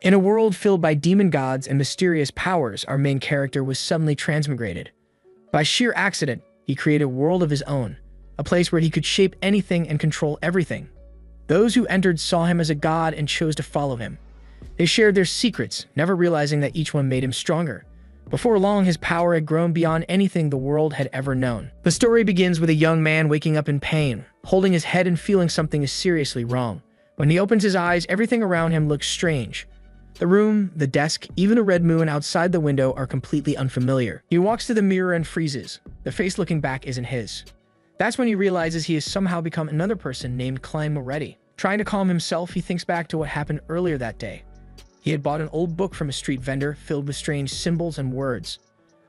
In a world filled by demon gods and mysterious powers, our main character was suddenly transmigrated. By sheer accident, he created a world of his own, a place where he could shape anything and control everything. Those who entered saw him as a god and chose to follow him. They shared their secrets, never realizing that each one made him stronger. Before long, his power had grown beyond anything the world had ever known. The story begins with a young man waking up in pain, holding his head and feeling something is seriously wrong. When he opens his eyes, everything around him looks strange. The room, the desk, even a red moon outside the window are completely unfamiliar. He walks to the mirror and freezes. The face looking back isn't his. That's when he realizes he has somehow become another person named Klein Moretti. Trying to calm himself, he thinks back to what happened earlier that day. He had bought an old book from a street vendor filled with strange symbols and words.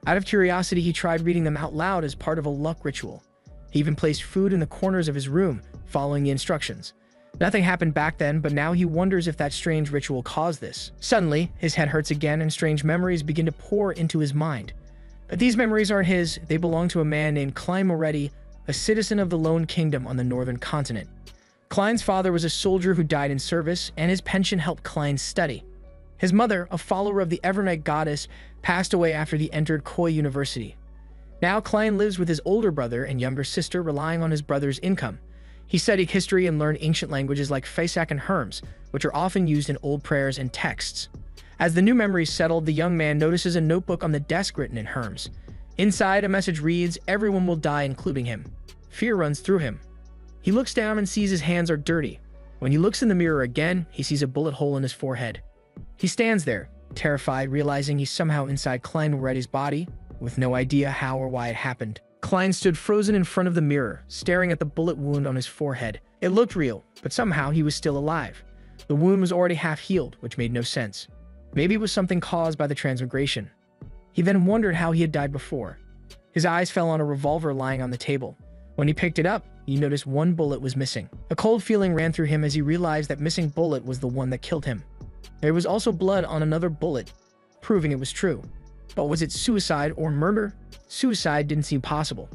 Out of curiosity, he tried reading them out loud as part of a luck ritual. He even placed food in the corners of his room, following the instructions. Nothing happened back then, but now he wonders if that strange ritual caused this. Suddenly, his head hurts again and strange memories begin to pour into his mind. But these memories aren't his, they belong to a man named Klein Moretti, a citizen of the Lone Kingdom on the northern continent. Klein's father was a soldier who died in service, and his pension helped Klein study. His mother, a follower of the Evernight goddess, passed away after he entered Koi University. Now Klein lives with his older brother and younger sister, relying on his brother's income. He studied history and learned ancient languages like Faisak and Herms, which are often used in old prayers and texts. As the new memories settled, the young man notices a notebook on the desk written in Herms. Inside, a message reads, "Everyone will die, including him." Fear runs through him. He looks down and sees his hands are dirty. When he looks in the mirror again, he sees a bullet hole in his forehead. He stands there, terrified, realizing he's somehow inside Klein Moretti's body, with no idea how or why it happened. Klein stood frozen in front of the mirror, staring at the bullet wound on his forehead. It looked real, but somehow he was still alive. The wound was already half healed, which made no sense. Maybe it was something caused by the transmigration. He then wondered how he had died before. His eyes fell on a revolver lying on the table. When he picked it up, he noticed one bullet was missing. A cold feeling ran through him as he realized that missing bullet was the one that killed him. There was also blood on another bullet, proving it was true. But was it suicide or murder? Suicide didn't seem possible.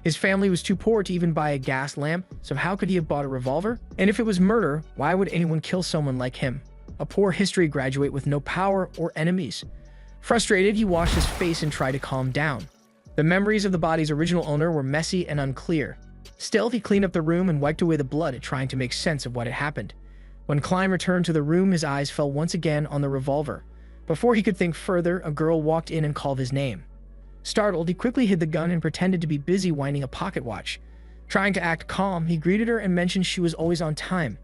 His family was too poor to even buy a gas lamp, so how could he have bought a revolver? And if it was murder, why would anyone kill someone like him? A poor history graduate with no power or enemies. Frustrated, he washed his face and tried to calm down. The memories of the body's original owner were messy and unclear. Still, he cleaned up the room and wiped away the blood, trying to make sense of what had happened. When Klein returned to the room, his eyes fell once again on the revolver. Before he could think further, a girl walked in and called his name. Startled, he quickly hid the gun and pretended to be busy winding a pocket watch. Trying to act calm, he greeted her and mentioned she was always on time.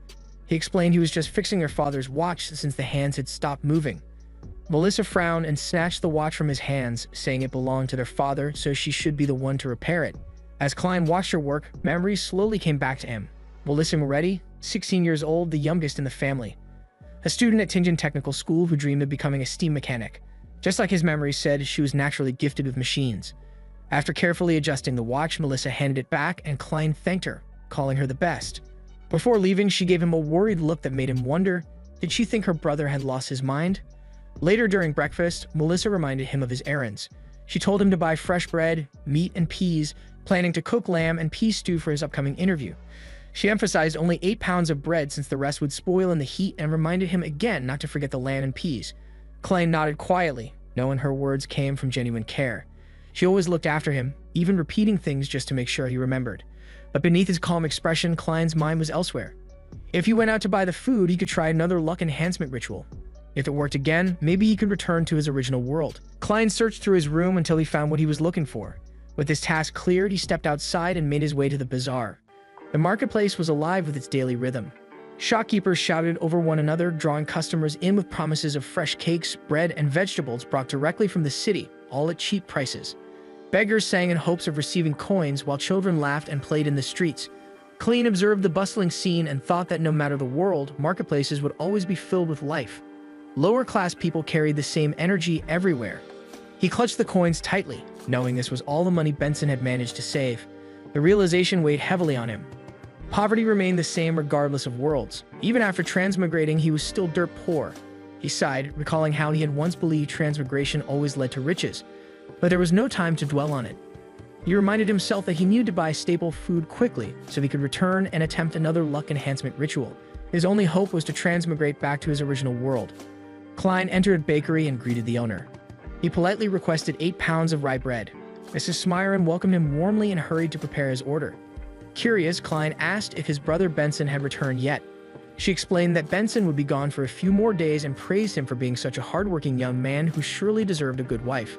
He explained he was just fixing her father's watch since the hands had stopped moving. Melissa frowned and snatched the watch from his hands, saying it belonged to their father, so she should be the one to repair it. As Klein watched her work, memories slowly came back to him. Melissa Moretti, 16 years old, the youngest in the family. A student at Tingen Technical School who dreamed of becoming a steam mechanic. Just like his memories said, she was naturally gifted with machines. After carefully adjusting the watch, Melissa handed it back and Klein thanked her, calling her the best. Before leaving, she gave him a worried look that made him wonder, did she think her brother had lost his mind? Later during breakfast, Melissa reminded him of his errands. She told him to buy fresh bread, meat, and peas, planning to cook lamb and pea stew for his upcoming interview. She emphasized only 8 pounds of bread since the rest would spoil in the heat and reminded him again not to forget the lamb and peas. Klein nodded quietly, knowing her words came from genuine care. She always looked after him, even repeating things just to make sure he remembered. But beneath his calm expression, Klein's mind was elsewhere. If he went out to buy the food, he could try another luck enhancement ritual. If it worked again, maybe he could return to his original world. Klein searched through his room until he found what he was looking for. With his task cleared, he stepped outside and made his way to the bazaar. The marketplace was alive with its daily rhythm. Shopkeepers shouted over one another, drawing customers in with promises of fresh cakes, bread, and vegetables brought directly from the city, all at cheap prices. Beggars sang in hopes of receiving coins, while children laughed and played in the streets. Klein observed the bustling scene and thought that no matter the world, marketplaces would always be filled with life. Lower-class people carried the same energy everywhere. He clutched the coins tightly, knowing this was all the money Benson had managed to save. The realization weighed heavily on him. Poverty remained the same regardless of worlds. Even after transmigrating, he was still dirt poor. He sighed, recalling how he had once believed transmigration always led to riches, but there was no time to dwell on it. He reminded himself that he needed to buy staple food quickly so he could return and attempt another luck enhancement ritual. His only hope was to transmigrate back to his original world. Klein entered a bakery and greeted the owner. He politely requested 8 pounds of rye bread. Mrs. Smyron welcomed him warmly and hurried to prepare his order. Curious, Klein asked if his brother Benson had returned yet. She explained that Benson would be gone for a few more days and praised him for being such a hardworking young man who surely deserved a good wife.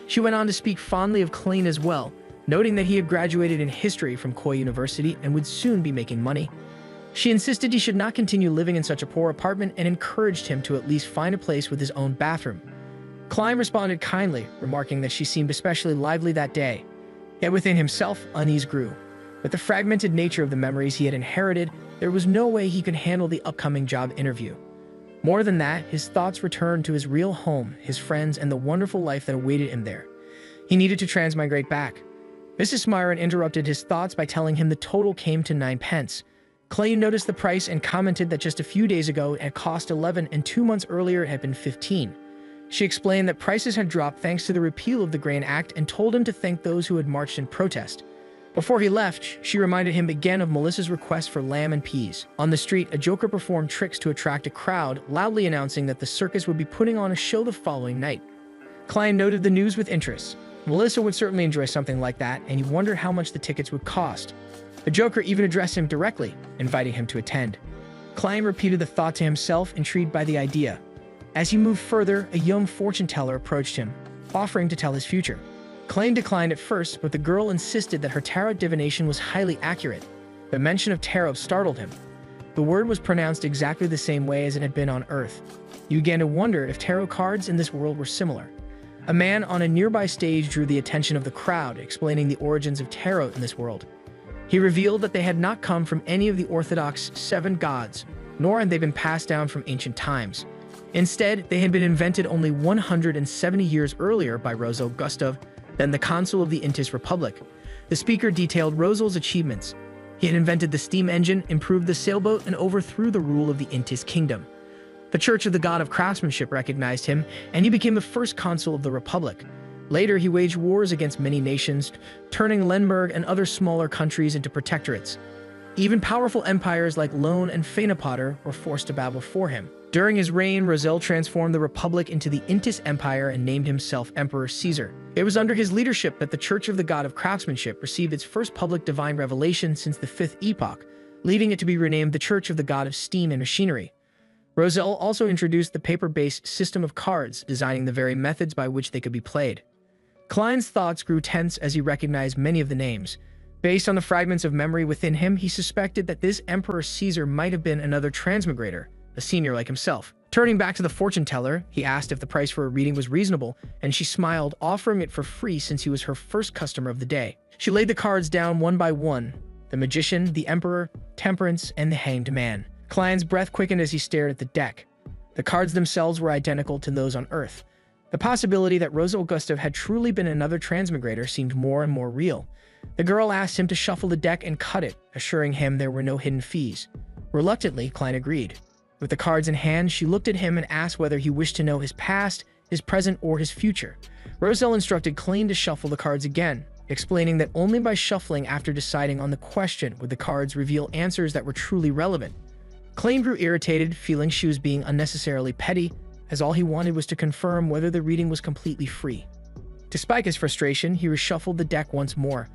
She went on to speak fondly of Klein as well, noting that he had graduated in history from Koi University and would soon be making money. She insisted he should not continue living in such a poor apartment and encouraged him to at least find a place with his own bathroom. Klein responded kindly, remarking that she seemed especially lively that day. Yet within himself, unease grew. With the fragmented nature of the memories he had inherited, there was no way he could handle the upcoming job interview. More than that, his thoughts returned to his real home, his friends, and the wonderful life that awaited him there. He needed to transmigrate back. Mrs. Smyron interrupted his thoughts by telling him the total came to 9 pence. Klein noticed the price and commented that just a few days ago it had cost 11 and 2 months earlier it had been 15. She explained that prices had dropped thanks to the repeal of the Grain Act and told him to thank those who had marched in protest. Before he left, she reminded him again of Melissa's request for lamb and peas. On the street, a joker performed tricks to attract a crowd, loudly announcing that the circus would be putting on a show the following night. Klein noted the news with interest. Melissa would certainly enjoy something like that, and he wondered how much the tickets would cost. The joker even addressed him directly, inviting him to attend. Klein repeated the thought to himself, intrigued by the idea. As he moved further, a young fortune teller approached him, offering to tell his future. Klein declined at first, but the girl insisted that her tarot divination was highly accurate. The mention of tarot startled him. The word was pronounced exactly the same way as it had been on Earth. He began to wonder if tarot cards in this world were similar. A man on a nearby stage drew the attention of the crowd, explaining the origins of tarot in this world. He revealed that they had not come from any of the orthodox 7 gods, nor had they been passed down from ancient times. Instead, they had been invented only 170 years earlier by Rosal Gustav, then the consul of the Intis Republic. The speaker detailed Rosal's achievements. He had invented the steam engine, improved the sailboat, and overthrew the rule of the Intis kingdom. The Church of the God of Craftsmanship recognized him, and he became the first consul of the Republic. Later, he waged wars against many nations, turning Lemberg and other smaller countries into protectorates. Even powerful empires like Lone and Fenapotter were forced to bow before him. During his reign, Rosal transformed the Republic into the Intis Empire and named himself Emperor Caesar. It was under his leadership that the Church of the God of Craftsmanship received its first public divine revelation since the 5th epoch, leading it to be renamed the Church of the God of Steam and Machinery. Rosal also introduced the paper-based system of cards, designing the very methods by which they could be played. Klein's thoughts grew tense as he recognized many of the names. Based on the fragments of memory within him, he suspected that this Emperor Caesar might have been another transmigrator, a senior like himself. Turning back to the fortune teller, he asked if the price for a reading was reasonable, and she smiled, offering it for free since he was her first customer of the day. She laid the cards down one by one: the Magician, the Emperor, Temperance, and the Hanged Man. Klein's breath quickened as he stared at the deck. The cards themselves were identical to those on Earth. The possibility that Rosal Gustav had truly been another transmigrator seemed more and more real. The girl asked him to shuffle the deck and cut it, assuring him there were no hidden fees. Reluctantly, Klein agreed. With the cards in hand, she looked at him and asked whether he wished to know his past, his present, or his future. Rosal instructed Klein to shuffle the cards again, explaining that only by shuffling after deciding on the question would the cards reveal answers that were truly relevant. Klein grew irritated, feeling she was being unnecessarily petty, as all he wanted was to confirm whether the reading was completely free. Despite his frustration, he reshuffled the deck once more.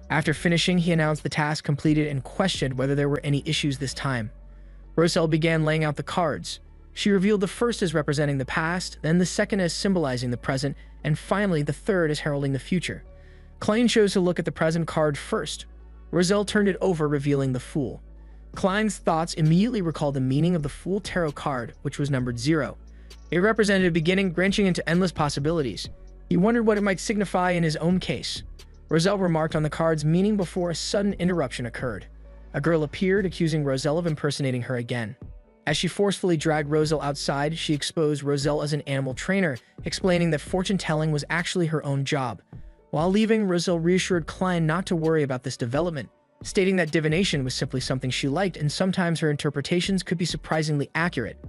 After finishing, he announced the task completed and questioned whether there were any issues this time. Rosal began laying out the cards. She revealed the first as representing the past, then the second as symbolizing the present, and finally the third as heralding the future. Klein chose to look at the present card first. Rosal turned it over, revealing the Fool. Klein's thoughts immediately recalled the meaning of the Fool tarot card, which was numbered 0. It represented a beginning branching into endless possibilities. He wondered what it might signify in his own case. Rosal remarked on the card's meaning before a sudden interruption occurred. A girl appeared, accusing Rosal of impersonating her again. As she forcefully dragged Rosal outside, she exposed Rosal as an animal trainer, explaining that fortune-telling was actually her own job. While leaving, Rosal reassured Klein not to worry about this development, stating that divination was simply something she liked and sometimes her interpretations could be surprisingly accurate.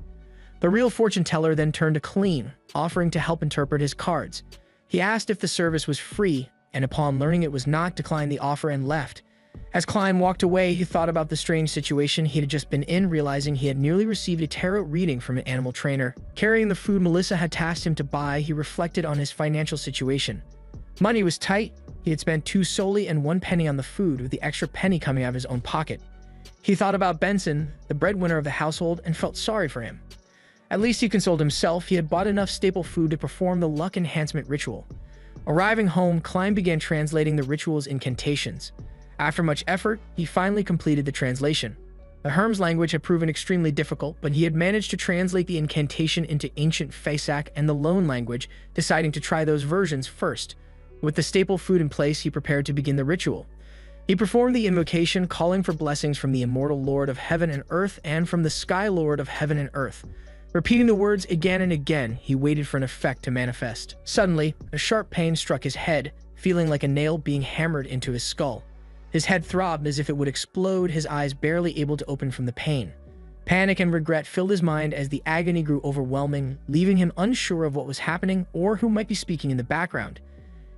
The real fortune-teller then turned to Klein, offering to help interpret his cards. He asked if the service was free, and upon learning it was not, declined the offer and left. As Klein walked away, he thought about the strange situation he had just been in, realizing he had nearly received a tarot reading from an animal trainer. Carrying the food Melissa had tasked him to buy, he reflected on his financial situation. Money was tight. He had spent 2 solely and 1 penny on the food, with the extra penny coming out of his own pocket. He thought about Benson, the breadwinner of the household, and felt sorry for him. At least he consoled himself. He had bought enough staple food to perform the luck enhancement ritual. Arriving home, Klein began translating the ritual's incantations. After much effort, he finally completed the translation. The Herm's language had proven extremely difficult, but he had managed to translate the incantation into ancient Faisak and the Lone language, deciding to try those versions first. With the staple food in place, he prepared to begin the ritual. He performed the invocation, calling for blessings from the immortal Lord of Heaven and Earth and from the Sky Lord of Heaven and Earth. Repeating the words again and again, he waited for an effect to manifest. Suddenly, a sharp pain struck his head, feeling like a nail being hammered into his skull. His head throbbed as if it would explode, his eyes barely able to open from the pain. Panic and regret filled his mind as the agony grew overwhelming, leaving him unsure of what was happening or who might be speaking in the background.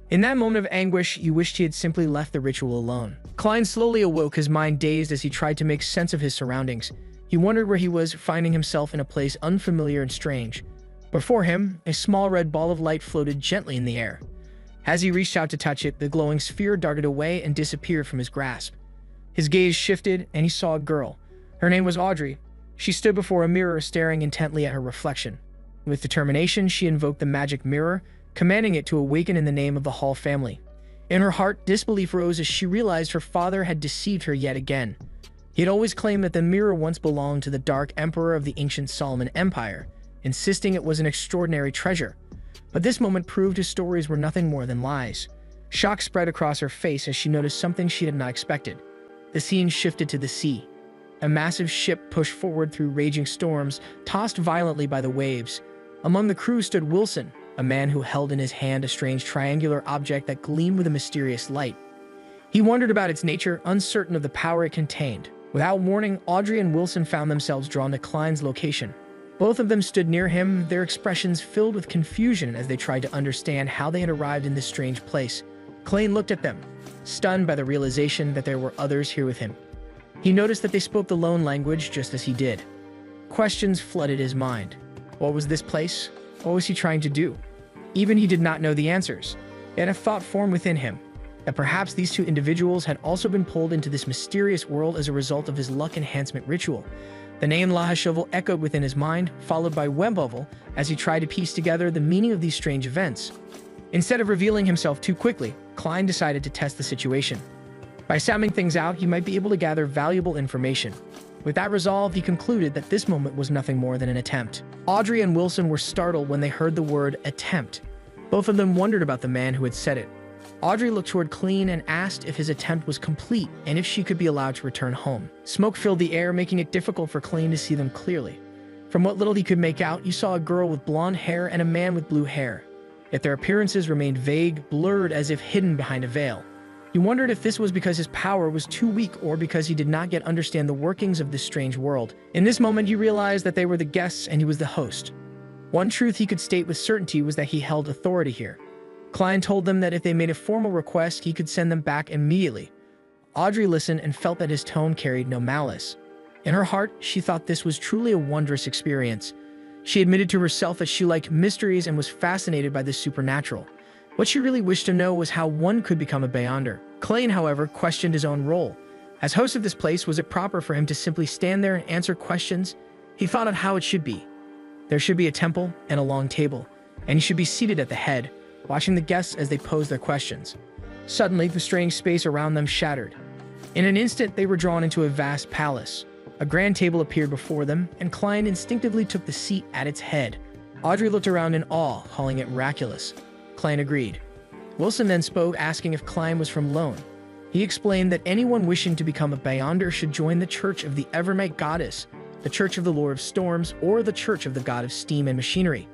In that moment of anguish, he wished he had simply left the ritual alone. Klein slowly awoke, his mind dazed as he tried to make sense of his surroundings. He wondered where he was, finding himself in a place unfamiliar and strange. Before him, a small red ball of light floated gently in the air. As he reached out to touch it, the glowing sphere darted away and disappeared from his grasp. His gaze shifted, and he saw a girl. Her name was Audrey. She stood before a mirror, staring intently at her reflection. With determination, she invoked the magic mirror, commanding it to awaken in the name of the Hall family. In her heart, disbelief rose as she realized her father had deceived her yet again. He had always claimed that the mirror once belonged to the Dark Emperor of the ancient Solomon Empire, insisting it was an extraordinary treasure. But this moment proved his stories were nothing more than lies. Shock spread across her face as she noticed something she had not expected. The scene shifted to the sea. A massive ship pushed forward through raging storms, tossed violently by the waves. Among the crew stood Wilson, a man who held in his hand a strange triangular object that gleamed with a mysterious light. He wondered about its nature, uncertain of the power it contained. Without warning, Audrey and Wilson found themselves drawn to Klein's location. Both of them stood near him, their expressions filled with confusion as they tried to understand how they had arrived in this strange place. Klein looked at them, stunned by the realization that there were others here with him. He noticed that they spoke the Lone language just as he did. Questions flooded his mind. What was this place? What was he trying to do? Even he did not know the answers. Yet a thought formed within him, that perhaps these 2 individuals had also been pulled into this mysterious world as a result of his luck enhancement ritual. The name Lahashovel echoed within his mind, followed by Webovel, as he tried to piece together the meaning of these strange events. Instead of revealing himself too quickly, Klein decided to test the situation. By sounding things out, he might be able to gather valuable information. With that resolve, he concluded that this moment was nothing more than an attempt. Audrey and Wilson were startled when they heard the word attempt. Both of them wondered about the man who had said it. Audrey looked toward Klein and asked if his attempt was complete and if she could be allowed to return home. Smoke filled the air, making it difficult for Klein to see them clearly. From what little he could make out, you saw a girl with blonde hair and a man with blue hair. Yet their appearances remained vague, blurred as if hidden behind a veil. He wondered if this was because his power was too weak or because he did not yet understand the workings of this strange world. In this moment, he realized that they were the guests and he was the host. One truth he could state with certainty was that he held authority here. Klein told them that if they made a formal request, he could send them back immediately. Audrey listened and felt that his tone carried no malice. In her heart, she thought this was truly a wondrous experience. She admitted to herself that she liked mysteries and was fascinated by the supernatural. What she really wished to know was how one could become a Beyonder. Klein, however, questioned his own role. As host of this place, was it proper for him to simply stand there and answer questions? He thought of how it should be. There should be a temple and a long table, and he should be seated at the head, watching the guests as they posed their questions. Suddenly, the strange space around them shattered. In an instant, they were drawn into a vast palace. A grand table appeared before them, and Klein instinctively took the seat at its head. Audrey looked around in awe, calling it miraculous. Klein agreed. Wilson then spoke, asking if Klein was from Lone. He explained that anyone wishing to become a Beyonder should join the Church of the Evernight Goddess, the Church of the Lord of Storms, or the Church of the God of Steam and Machinery.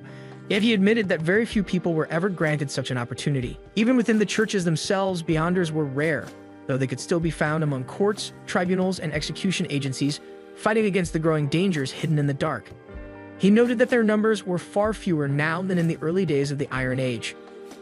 Yet he admitted that very few people were ever granted such an opportunity. Even within the churches themselves, Beyonders were rare, though they could still be found among courts, tribunals, and execution agencies, fighting against the growing dangers hidden in the dark. He noted that their numbers were far fewer now than in the early days of the Iron Age.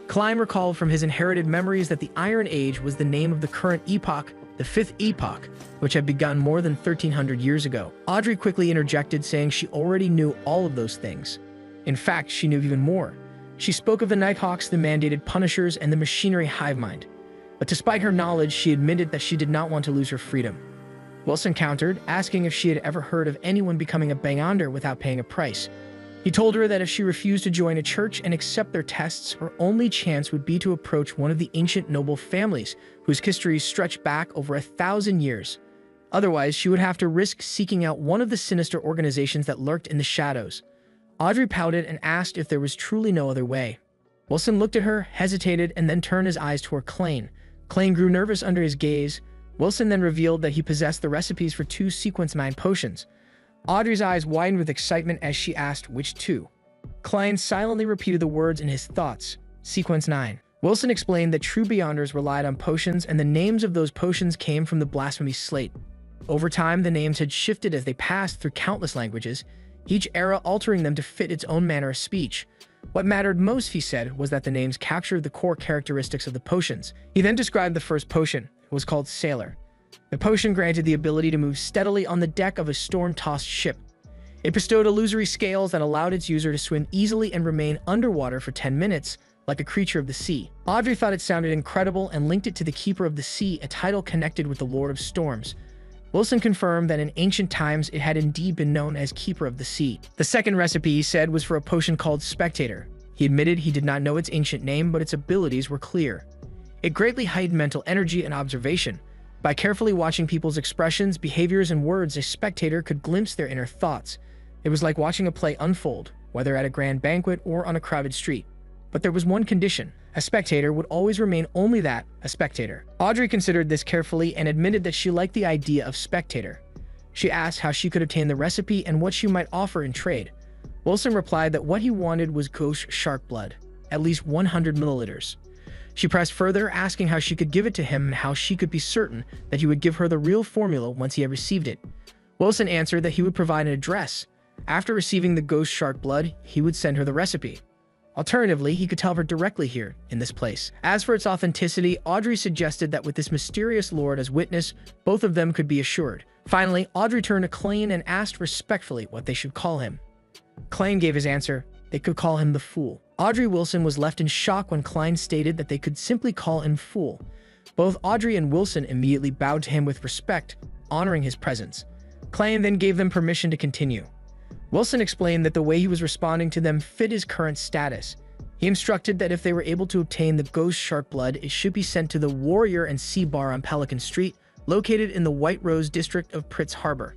Klein recalled from his inherited memories that the Iron Age was the name of the current epoch, the fifth epoch, which had begun more than 1300 years ago. Audrey quickly interjected, saying she already knew all of those things. In fact, she knew even more. She spoke of the Nighthawks, the mandated punishers, and the machinery hive mind. But despite her knowledge, she admitted that she did not want to lose her freedom. Wilson countered, asking if she had ever heard of anyone becoming a Beyonder without paying a price. He told her that if she refused to join a church and accept their tests, her only chance would be to approach one of the ancient noble families whose histories stretch back over 1,000 years. Otherwise, she would have to risk seeking out one of the sinister organizations that lurked in the shadows. Audrey pouted and asked if there was truly no other way. Wilson looked at her, hesitated, and then turned his eyes toward Klain. Klain grew nervous under his gaze. Wilson then revealed that he possessed the recipes for 2 Sequence 9 potions. Audrey's eyes widened with excitement as she asked which 2. Klain silently repeated the words in his thoughts. Sequence 9. Wilson explained that true Beyonders relied on potions, and the names of those potions came from the blasphemy slate. Over time, the names had shifted as they passed through countless languages, each era altering them to fit its own manner of speech. What mattered most, he said, was that the names captured the core characteristics of the potions. He then described the first potion. It was called Sailor. The potion granted the ability to move steadily on the deck of a storm-tossed ship. It bestowed illusory scales that allowed its user to swim easily and remain underwater for 10 minutes, like a creature of the sea. Audrey thought it sounded incredible and linked it to the Keeper of the Sea, a title connected with the Lord of Storms. Wilson confirmed that in ancient times it had indeed been known as Keeper of the Sea. The second recipe, he said, was for a potion called Spectator. He admitted he did not know its ancient name, but its abilities were clear. It greatly heightened mental energy and observation. By carefully watching people's expressions, behaviors, and words, a spectator could glimpse their inner thoughts. It was like watching a play unfold, whether at a grand banquet or on a crowded street. But there was one condition. A spectator would always remain only that, a spectator. Audrey considered this carefully and admitted that she liked the idea of spectator. She asked how she could obtain the recipe and what she might offer in trade. Wilson replied that what he wanted was ghost shark blood, at least 100 milliliters. She pressed further, asking how she could give it to him and how she could be certain that he would give her the real formula once he had received it. Wilson answered that he would provide an address. After receiving the ghost shark blood, he would send her the recipe. Alternatively, he could tell her directly here, in this place. As for its authenticity, Audrey suggested that with this mysterious lord as witness, both of them could be assured. Finally, Audrey turned to Klain and asked respectfully what they should call him. Klain gave his answer. They could call him the Fool. Audrey Wilson was left in shock when Klain stated that they could simply call him Fool. Both Audrey and Wilson immediately bowed to him with respect, honoring his presence. Klain then gave them permission to continue. Wilson explained that the way he was responding to them fit his current status. He instructed that if they were able to obtain the ghost shark blood, it should be sent to the Warrior and Sea Bar on Pelican Street, located in the White Rose district of Pritz Harbor.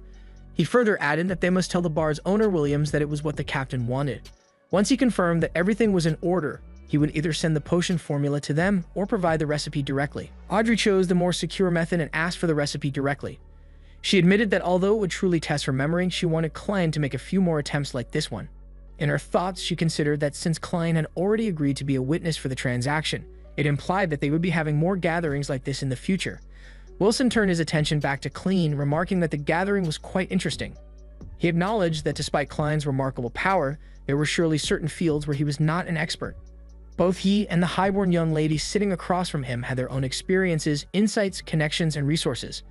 He further added that they must tell the bar's owner, Williams, that it was what the captain wanted. Once he confirmed that everything was in order, he would either send the potion formula to them or provide the recipe directly. Audrey chose the more secure method and asked for the recipe directly. She admitted that although it would truly test her memory, she wanted Klain to make a few more attempts like this one. In her thoughts, she considered that since Klain had already agreed to be a witness for the transaction, it implied that they would be having more gatherings like this in the future. Wilson turned his attention back to Klain, remarking that the gathering was quite interesting. He acknowledged that despite Klain's remarkable power, there were surely certain fields where he was not an expert. Both he and the highborn young lady sitting across from him had their own experiences, insights, connections, and resources.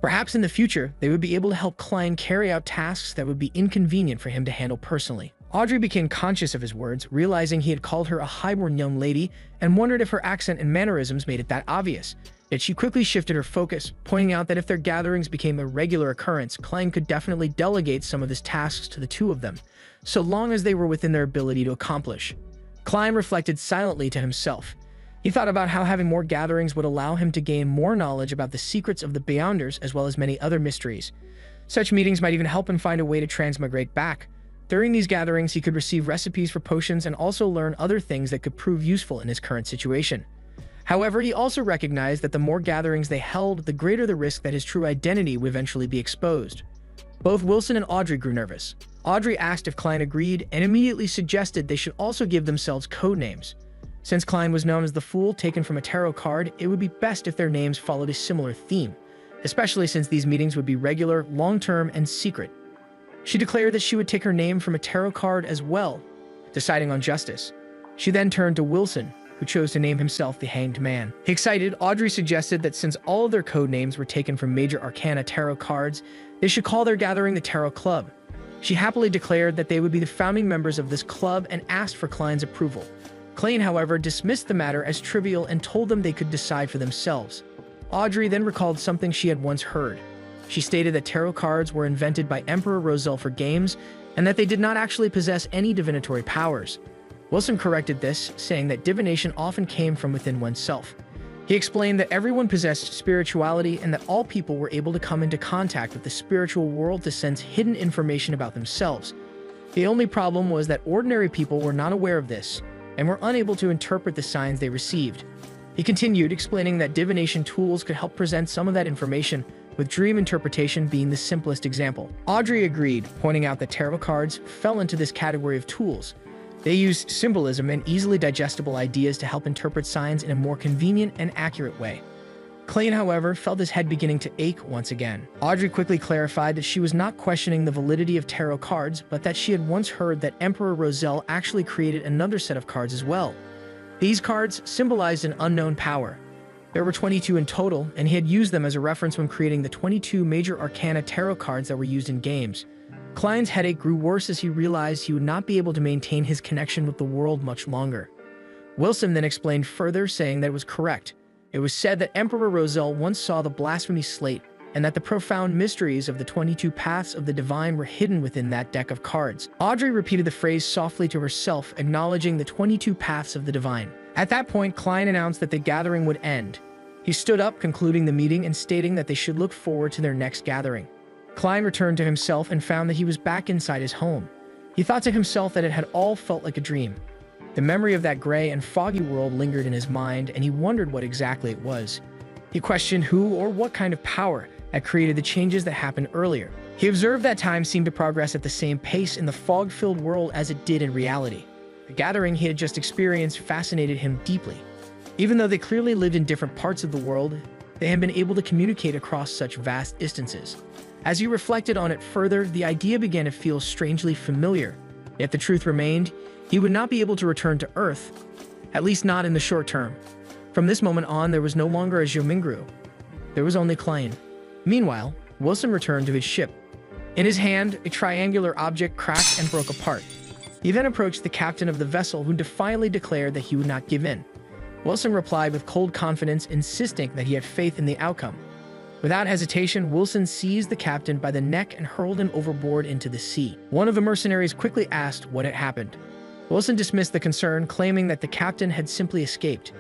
Perhaps in the future, they would be able to help Klain carry out tasks that would be inconvenient for him to handle personally. Audrey became conscious of his words, realizing he had called her a highborn young lady, and wondered if her accent and mannerisms made it that obvious. Yet she quickly shifted her focus, pointing out that if their gatherings became a regular occurrence, Klain could definitely delegate some of his tasks to the two of them, so long as they were within their ability to accomplish. Klain reflected silently to himself. He thought about how having more gatherings would allow him to gain more knowledge about the secrets of the Beyonders as well as many other mysteries. Such meetings might even help him find a way to transmigrate back. During these gatherings, he could receive recipes for potions and also learn other things that could prove useful in his current situation. However, he also recognized that the more gatherings they held, the greater the risk that his true identity would eventually be exposed. Both Wilson and Audrey grew nervous. Audrey asked if Klain agreed and immediately suggested they should also give themselves code names. Since Klain was known as the Fool, taken from a tarot card, it would be best if their names followed a similar theme, especially since these meetings would be regular, long-term, and secret. She declared that she would take her name from a tarot card as well, deciding on justice. She then turned to Wilson, who chose to name himself the Hanged Man. Excited, Audrey suggested that since all of their code names were taken from major arcana tarot cards, they should call their gathering the Tarot Club. She happily declared that they would be the founding members of this club and asked for Klein's approval. Klein, however, dismissed the matter as trivial and told them they could decide for themselves. Audrey then recalled something she had once heard. She stated that tarot cards were invented by Emperor Roselle for games and that they did not actually possess any divinatory powers. Wilson corrected this, saying that divination often came from within oneself. He explained that everyone possessed spirituality and that all people were able to come into contact with the spiritual world to sense hidden information about themselves. The only problem was that ordinary people were not aware of this and were unable to interpret the signs they received. He continued, explaining that divination tools could help present some of that information, with dream interpretation being the simplest example. Audrey agreed, pointing out that tarot cards fell into this category of tools. They used symbolism and easily digestible ideas to help interpret signs in a more convenient and accurate way. Klein, however, felt his head beginning to ache once again. Audrey quickly clarified that she was not questioning the validity of tarot cards, but that she had once heard that Emperor Roselle actually created another set of cards as well. These cards symbolized an unknown power. There were 22 in total, and he had used them as a reference when creating the 22 major arcana tarot cards that were used in games. Klein's headache grew worse as he realized he would not be able to maintain his connection with the world much longer. Wilson then explained further, saying that it was correct. It was said that Emperor Roselle once saw the blasphemy slate, and that the profound mysteries of the 22 paths of the divine were hidden within that deck of cards. Audrey repeated the phrase softly to herself, acknowledging the 22 paths of the divine. At that point, Klein announced that the gathering would end. He stood up, concluding the meeting and stating that they should look forward to their next gathering. Klein returned to himself and found that he was back inside his home. He thought to himself that it had all felt like a dream. The memory of that gray and foggy world lingered in his mind, and he wondered what exactly it was. He questioned who or what kind of power had created the changes that happened earlier. He observed that time seemed to progress at the same pace in the fog-filled world as it did in reality. The gathering he had just experienced fascinated him deeply. Even though they clearly lived in different parts of the world, they had been able to communicate across such vast distances. As he reflected on it further, the idea began to feel strangely familiar. Yet the truth remained, he would not be able to return to Earth, at least not in the short term. From this moment on, there was no longer a Zhomingru. There was only Klein. Meanwhile, Wilson returned to his ship. In his hand, a triangular object cracked and broke apart. He then approached the captain of the vessel, who defiantly declared that he would not give in. Wilson replied with cold confidence, insisting that he had faith in the outcome. Without hesitation, Wilson seized the captain by the neck and hurled him overboard into the sea. One of the mercenaries quickly asked what had happened. Wilson dismissed the concern, claiming that the captain had simply escaped.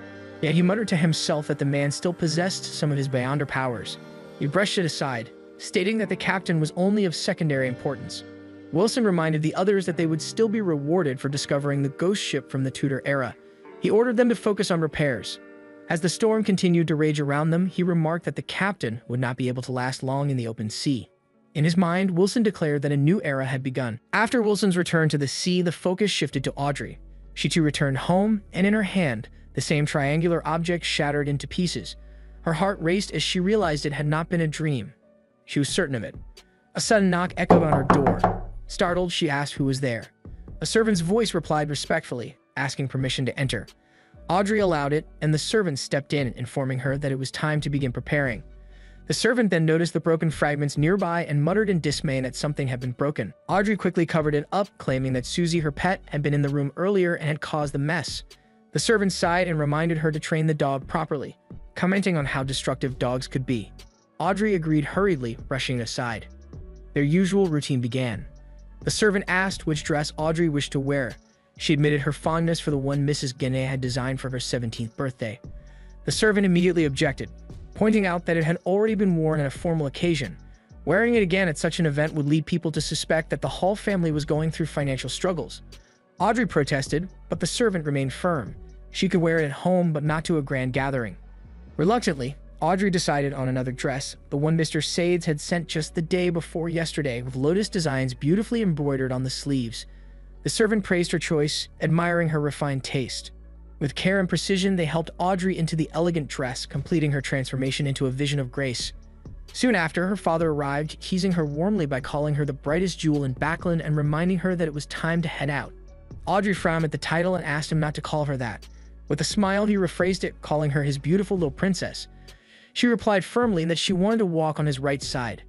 Yet he muttered to himself that the man still possessed some of his Beyonder powers. He brushed it aside, stating that the captain was only of secondary importance. Wilson reminded the others that they would still be rewarded for discovering the ghost ship from the Tudor era. He ordered them to focus on repairs. As the storm continued to rage around them, he remarked that the captain would not be able to last long in the open sea. In his mind, Wilson declared that a new era had begun. After Wilson's return to the sea, the focus shifted to Audrey. She too returned home, and in her hand, the same triangular object shattered into pieces. Her heart raced as she realized it had not been a dream. She was certain of it. A sudden knock echoed on her door. Startled, she asked who was there. A servant's voice replied respectfully, asking permission to enter. Audrey allowed it, and the servant stepped in, informing her that it was time to begin preparing. The servant then noticed the broken fragments nearby and muttered in dismay that something had been broken. Audrey quickly covered it up, claiming that Susie, her pet, had been in the room earlier and had caused the mess. The servant sighed and reminded her to train the dog properly, commenting on how destructive dogs could be. Audrey agreed hurriedly, brushing it aside. Their usual routine began. The servant asked which dress Audrey wished to wear. She admitted her fondness for the one Mrs. Guinea had designed for her 17th birthday. The servant immediately objected, pointing out that it had already been worn at a formal occasion. Wearing it again at such an event would lead people to suspect that the Hall family was going through financial struggles. Audrey protested, but the servant remained firm. She could wear it at home, but not to a grand gathering. Reluctantly, Audrey decided on another dress, the one Mr. Sades had sent just the day before yesterday, with lotus designs beautifully embroidered on the sleeves. The servant praised her choice, admiring her refined taste. With care and precision, they helped Audrey into the elegant dress, completing her transformation into a vision of grace. Soon after, her father arrived, teasing her warmly by calling her the brightest jewel in Backland and reminding her that it was time to head out. Audrey frowned at the title and asked him not to call her that. With a smile, he rephrased it, calling her his beautiful little princess. She replied firmly that she wanted to walk on his right side.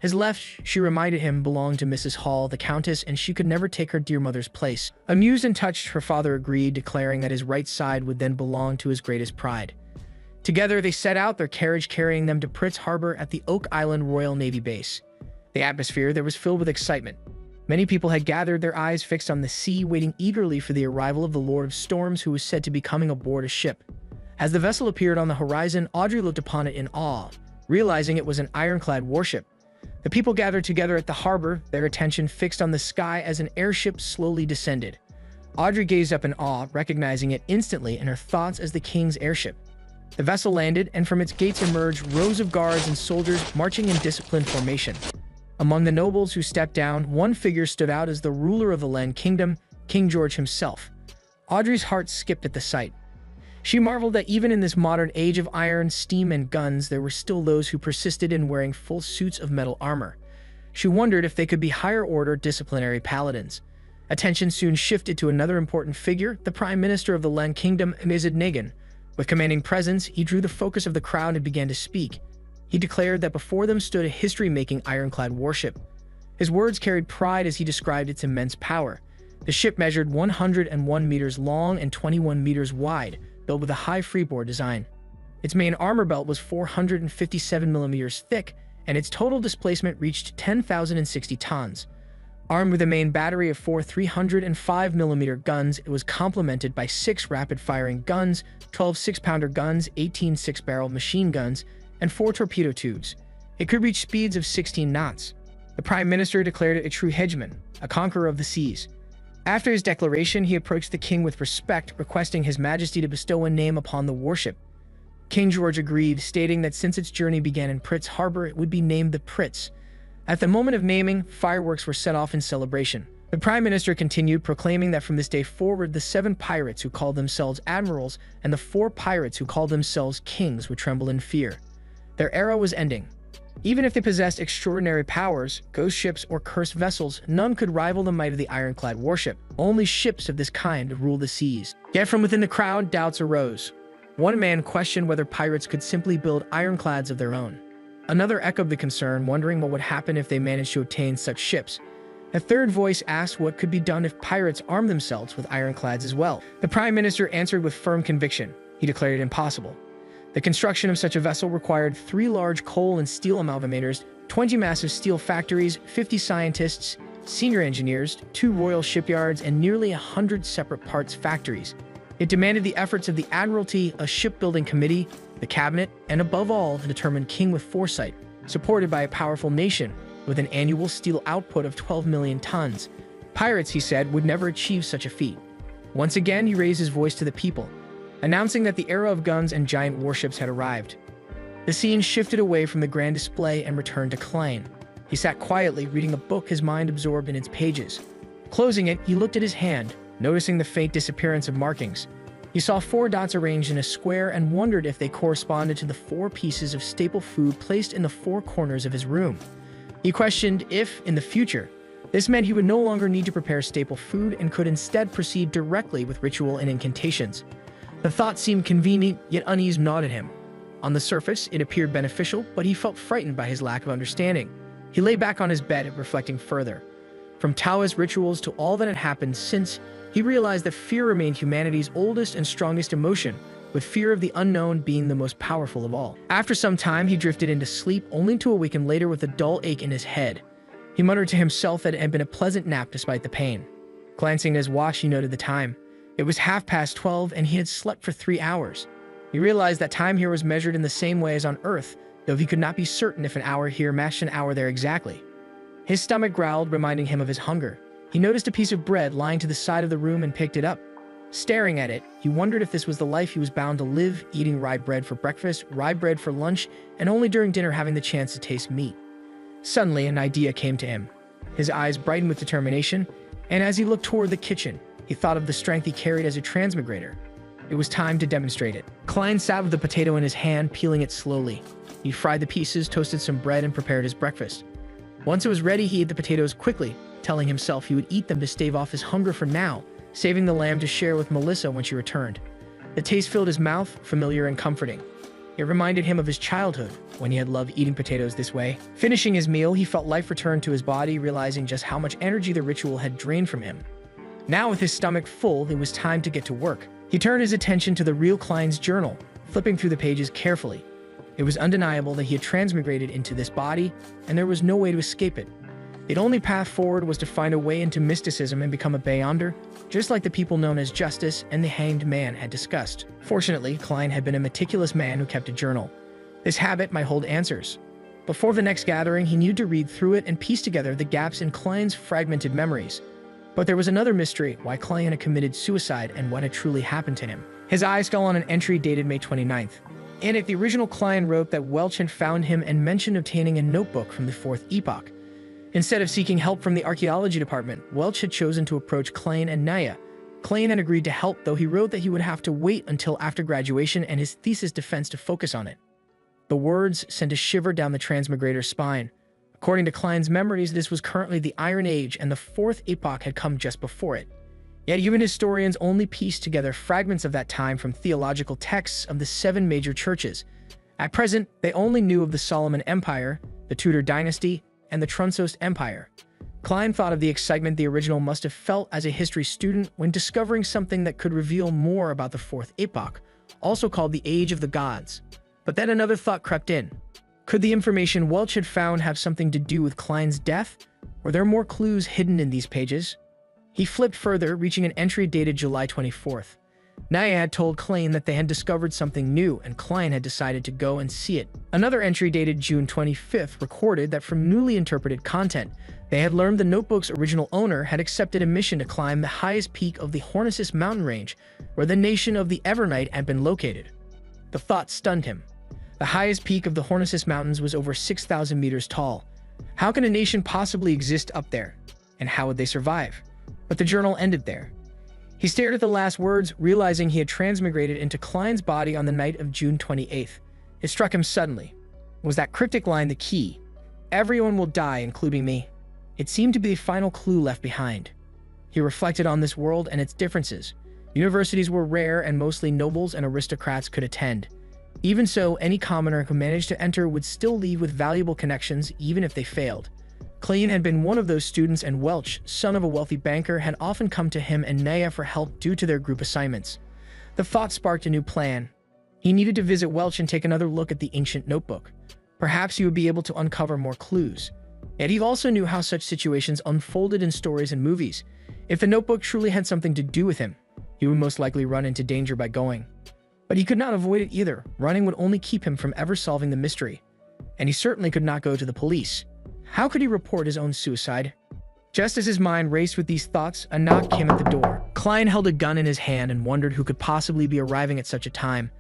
His left, she reminded him, belonged to Mrs. Hall, the countess, and she could never take her dear mother's place. Amused and touched, her father agreed, declaring that his right side would then belong to his greatest pride. Together, they set out, their carriage carrying them to Pritz Harbor at the Oak Island Royal Navy Base. The atmosphere there was filled with excitement. Many people had gathered, their eyes fixed on the sea, waiting eagerly for the arrival of the Lord of Storms, who was said to be coming aboard a ship. As the vessel appeared on the horizon, Audrey looked upon it in awe, realizing it was an ironclad warship. The people gathered together at the harbor, their attention fixed on the sky as an airship slowly descended. Audrey gazed up in awe, recognizing it instantly in her thoughts as the king's airship. The vessel landed, and from its gates emerged rows of guards and soldiers marching in disciplined formation. Among the nobles who stepped down, one figure stood out as the ruler of the Len Kingdom, King George himself. Audrey's heart skipped at the sight. She marveled that even in this modern age of iron, steam, and guns, there were still those who persisted in wearing full suits of metal armor. She wondered if they could be higher-order disciplinary paladins. Attention soon shifted to another important figure, the Prime Minister of the Len Kingdom, Amazid Nagan. With commanding presence, he drew the focus of the crowd and began to speak. He declared that before them stood a history-making ironclad warship. His words carried pride as he described its immense power. The ship measured 101 meters long and 21 meters wide, built with a high freeboard design. Its main armor belt was 457 millimeters thick, and its total displacement reached 10,060 tons. Armed with a main battery of 4 305mm guns, it was complemented by 6 rapid-firing guns, 12 6-pounder guns, 18 6-barrel machine guns, and 4 torpedo tubes. It could reach speeds of 16 knots. The Prime Minister declared it a true hegemon, a conqueror of the seas. After his declaration, he approached the king with respect, requesting His Majesty to bestow a name upon the warship. King George agreed, stating that since its journey began in Pritz Harbor, it would be named the Pritz. At the moment of naming, fireworks were set off in celebration. The Prime Minister continued, proclaiming that from this day forward, the 7 pirates who called themselves admirals and the 4 pirates who called themselves kings would tremble in fear. Their era was ending. Even if they possessed extraordinary powers, ghost ships, or cursed vessels, none could rival the might of the ironclad warship. Only ships of this kind ruled the seas. Yet from within the crowd, doubts arose. One man questioned whether pirates could simply build ironclads of their own. Another echoed the concern, wondering what would happen if they managed to obtain such ships. A third voice asked what could be done if pirates armed themselves with ironclads as well. The Prime Minister answered with firm conviction. He declared it impossible. The construction of such a vessel required 3 large coal and steel amalgamators, 20 massive steel factories, 50 scientists, senior engineers, 2 royal shipyards, and nearly 100 separate parts factories. It demanded the efforts of the Admiralty, a shipbuilding committee, the cabinet, and above all, a determined king with foresight, supported by a powerful nation with an annual steel output of 12 million tons. Pirates, he said, would never achieve such a feat. Once again, he raised his voice to the people, announcing that the era of guns and giant warships had arrived. The scene shifted away from the grand display and returned to Klein. He sat quietly, reading a book, his mind absorbed in its pages. Closing it, he looked at his hand, noticing the faint disappearance of markings. He saw 4 dots arranged in a square and wondered if they corresponded to the 4 pieces of staple food placed in the 4 corners of his room. He questioned if, in the future, this meant he would no longer need to prepare staple food and could instead proceed directly with ritual and incantations. The thought seemed convenient, yet unease gnawed at him. On the surface, it appeared beneficial, but he felt frightened by his lack of understanding. He lay back on his bed, reflecting further. From Taoist rituals to all that had happened since, he realized that fear remained humanity's oldest and strongest emotion, with fear of the unknown being the most powerful of all. After some time, he drifted into sleep, only to awaken later with a dull ache in his head. He muttered to himself that it had been a pleasant nap despite the pain. Glancing at his watch, he noted the time. It was 12:30, and he had slept for 3 hours. He realized that time here was measured in the same way as on Earth, though he could not be certain if an hour here matched an hour there exactly. His stomach growled, reminding him of his hunger. He noticed a piece of bread lying to the side of the room and picked it up. Staring at it, he wondered if this was the life he was bound to live, eating rye bread for breakfast, rye bread for lunch, and only during dinner having the chance to taste meat. Suddenly, an idea came to him. His eyes brightened with determination, and as he looked toward the kitchen, he thought of the strength he carried as a transmigrator. It was time to demonstrate it. Klein sat with the potato in his hand, peeling it slowly. He fried the pieces, toasted some bread, and prepared his breakfast. Once it was ready, he ate the potatoes quickly, telling himself he would eat them to stave off his hunger for now, saving the lamb to share with Melissa when she returned. The taste filled his mouth, familiar and comforting. It reminded him of his childhood, when he had loved eating potatoes this way. Finishing his meal, he felt life return to his body, realizing just how much energy the ritual had drained from him. Now, with his stomach full, it was time to get to work. He turned his attention to the real Klein's journal, flipping through the pages carefully. It was undeniable that he had transmigrated into this body, and there was no way to escape it. The only path forward was to find a way into mysticism and become a Beyonder, just like the people known as Justice and the Hanged Man had discussed. Fortunately, Klein had been a meticulous man who kept a journal. This habit might hold answers. Before the next gathering, he needed to read through it and piece together the gaps in Klein's fragmented memories. But there was another mystery: why Klein had committed suicide and what had truly happened to him. His eyes fell on an entry dated May 29th. In it, the original Klein wrote that Welch had found him and mentioned obtaining a notebook from the Fourth Epoch. Instead of seeking help from the archaeology department, Welch had chosen to approach Klein and Naya. Klein had agreed to help, though he wrote that he would have to wait until after graduation and his thesis defense to focus on it. The words sent a shiver down the transmigrator's spine. According to Klein's memories, this was currently the Iron Age, and the Fourth Epoch had come just before it. Yet even historians only piece together fragments of that time from theological texts of the 7 major churches. At present, they only knew of the Solomon Empire, the Tudor dynasty, and the Trunsos Empire. Klein thought of the excitement the original must have felt as a history student when discovering something that could reveal more about the Fourth Epoch, also called the Age of the Gods. But then another thought crept in. Could the information Welch had found have something to do with Klein's death? Were there more clues hidden in these pages? He flipped further, reaching an entry dated July 24th. Naya had told Klein that they had discovered something new, and Klein had decided to go and see it. Another entry dated June 25th recorded that from newly interpreted content, they had learned the notebook's original owner had accepted a mission to climb the highest peak of the Hornisus mountain range, where the nation of the Evernight had been located. The thought stunned him. The highest peak of the Hornisus Mountains was over 6,000 meters tall. How can a nation possibly exist up there? And how would they survive? But the journal ended there. He stared at the last words, realizing he had transmigrated into Klein's body on the night of June 28th. It struck him suddenly. Was that cryptic line the key? Everyone will die, including me. It seemed to be the final clue left behind. He reflected on this world and its differences. Universities were rare, and mostly nobles and aristocrats could attend. Even so, any commoner who managed to enter would still leave with valuable connections, even if they failed. Klein had been one of those students, and Welch, son of a wealthy banker, had often come to him and Naya for help due to their group assignments. The thought sparked a new plan. He needed to visit Welch and take another look at the ancient notebook. Perhaps he would be able to uncover more clues. Yet he also knew how such situations unfolded in stories and movies. If the notebook truly had something to do with him, he would most likely run into danger by going. But he could not avoid it either. Running would only keep him from ever solving the mystery. And he certainly could not go to the police. How could he report his own suicide? Just as his mind raced with these thoughts, a knock came at the door. Klein held a gun in his hand and wondered who could possibly be arriving at such a time.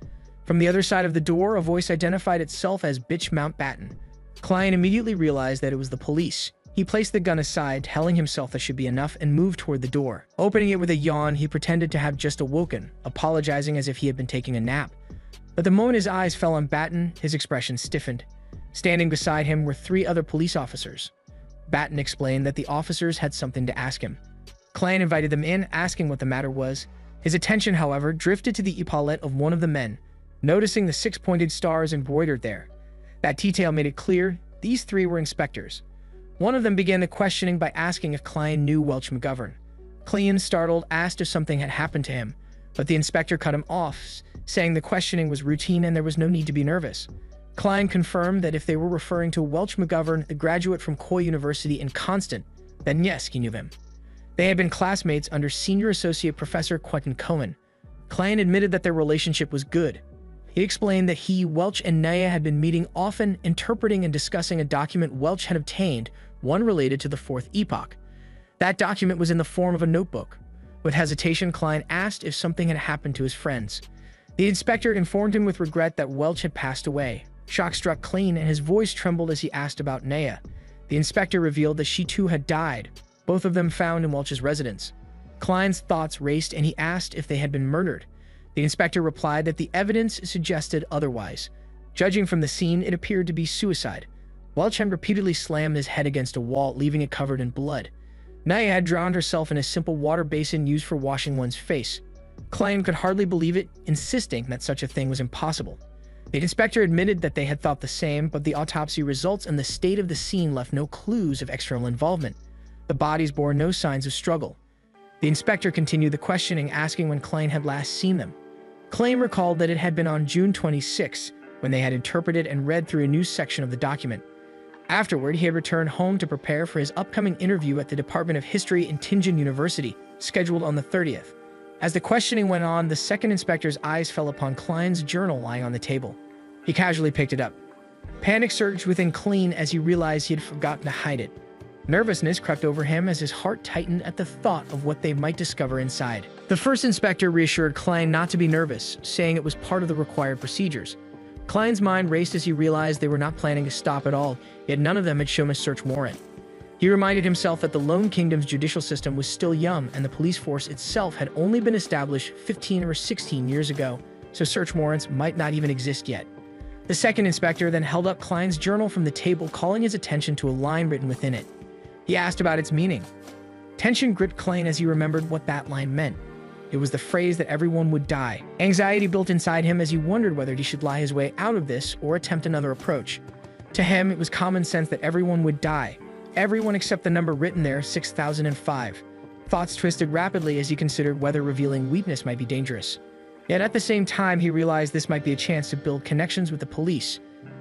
From the other side of the door, a voice identified itself as Bitch Mountbatten. Klein immediately realized that it was the police. He placed the gun aside, telling himself that should be enough, and moved toward the door. Opening it with a yawn, he pretended to have just awoken, apologizing as if he had been taking a nap. But the moment his eyes fell on Batten, his expression stiffened. Standing beside him were 3 other police officers. Batten explained that the officers had something to ask him. Klein invited them in, asking what the matter was. His attention, however, drifted to the epaulette of one of the men, noticing the 6-pointed stars embroidered there. That detail made it clear these 3 were inspectors. One of them began the questioning by asking if Klein knew Welch McGovern. Klein, startled, asked if something had happened to him, but the inspector cut him off, saying the questioning was routine and there was no need to be nervous. Klein confirmed that if they were referring to Welch McGovern, the graduate from Coy University in Constant, then yes, he knew him. They had been classmates under Senior Associate Professor Quentin Cohen. Klein admitted that their relationship was good. He explained that he, Welch, and Naya had been meeting often, interpreting and discussing a document Welch had obtained, one related to the Fourth Epoch. That document was in the form of a notebook. With hesitation, Klein asked if something had happened to his friends. The inspector informed him with regret that Welch had passed away. Shock struck Klein, and his voice trembled as he asked about Naya. The inspector revealed that she too had died, both of them found in Welch's residence. Klein's thoughts raced, and he asked if they had been murdered. The inspector replied that the evidence suggested otherwise. Judging from the scene, it appeared to be suicide. Welch had repeatedly slammed his head against a wall, leaving it covered in blood. Naya had drowned herself in a simple water basin used for washing one's face. Klein could hardly believe it, insisting that such a thing was impossible. The inspector admitted that they had thought the same, but the autopsy results and the state of the scene left no clues of external involvement. The bodies bore no signs of struggle. The inspector continued the questioning, asking when Klein had last seen them. Klein recalled that it had been on June 26, when they had interpreted and read through a new section of the document. Afterward, he had returned home to prepare for his upcoming interview at the Department of History in Tianjin University, scheduled on the 30th. As the questioning went on, the second inspector's eyes fell upon Klein's journal lying on the table. He casually picked it up. Panic surged within Klein as he realized he had forgotten to hide it. Nervousness crept over him as his heart tightened at the thought of what they might discover inside. The first inspector reassured Klein not to be nervous, saying it was part of the required procedures. Klein's mind raced as he realized they were not planning to stop at all, yet none of them had shown a search warrant. He reminded himself that the Lone Kingdom's judicial system was still young and the police force itself had only been established 15 or 16 years ago, so search warrants might not even exist yet. The second inspector then held up Klein's journal from the table, calling his attention to a line written within it. He asked about its meaning. Tension gripped Klein as he remembered what that line meant. It was the phrase that everyone would die. Anxiety built inside him as he wondered whether he should lie his way out of this or attempt another approach. To him, it was common sense that everyone would die. Everyone except the number written there, 6005. Thoughts twisted rapidly as he considered whether revealing weakness might be dangerous. Yet at the same time, he realized this might be a chance to build connections with the police.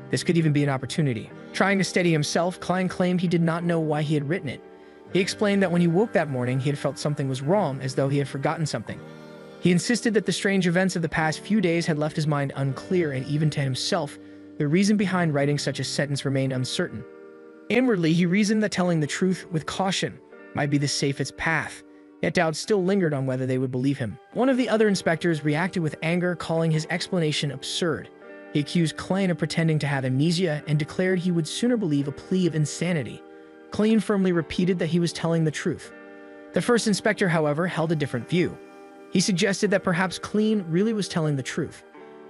This could even be an opportunity. Trying to steady himself, Klein claimed he did not know why he had written it. He explained that when he woke that morning, he had felt something was wrong, as though he had forgotten something. He insisted that the strange events of the past few days had left his mind unclear, and even to himself, the reason behind writing such a sentence remained uncertain. Inwardly, he reasoned that telling the truth with caution might be the safest path, yet doubt still lingered on whether they would believe him. One of the other inspectors reacted with anger, calling his explanation absurd. He accused Klein of pretending to have amnesia and declared he would sooner believe a plea of insanity. Klein firmly repeated that he was telling the truth. The first inspector, however, held a different view. He suggested that perhaps Klein really was telling the truth.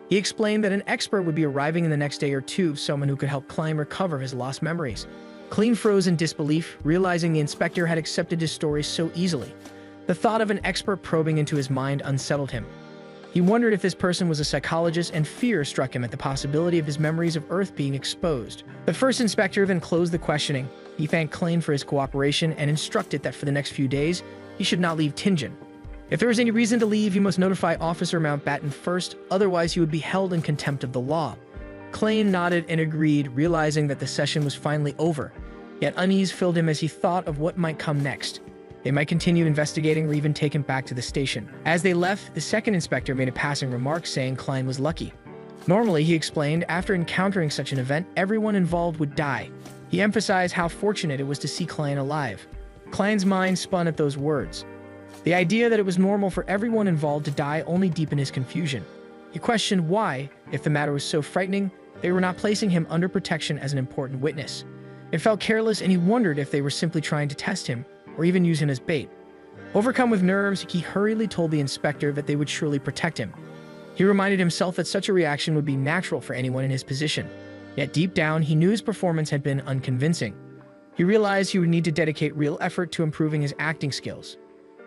He explained that an expert would be arriving in the next day or two, someone who could help Klein recover his lost memories. Klein froze in disbelief, realizing the inspector had accepted his story so easily. The thought of an expert probing into his mind unsettled him. He wondered if this person was a psychologist, and fear struck him at the possibility of his memories of Earth being exposed. The first inspector then closed the questioning. He thanked Klein for his cooperation and instructed that for the next few days, he should not leave Tianjin. If there was any reason to leave, he must notify Officer Mountbatten first, otherwise he would be held in contempt of the law. Klein nodded and agreed, realizing that the session was finally over. Yet unease filled him as he thought of what might come next. They might continue investigating or even take him back to the station. As they left, the second inspector made a passing remark saying Klein was lucky. Normally, he explained, after encountering such an event, everyone involved would die. He emphasized how fortunate it was to see Klein alive. Klein's mind spun at those words. The idea that it was normal for everyone involved to die only deepened his confusion. He questioned why, if the matter was so frightening, they were not placing him under protection as an important witness. It felt careless, and he wondered if they were simply trying to test him, or even use him as bait. Overcome with nerves, he hurriedly told the inspector that they would surely protect him. He reminded himself that such a reaction would be natural for anyone in his position. Yet deep down, he knew his performance had been unconvincing. He realized he would need to dedicate real effort to improving his acting skills.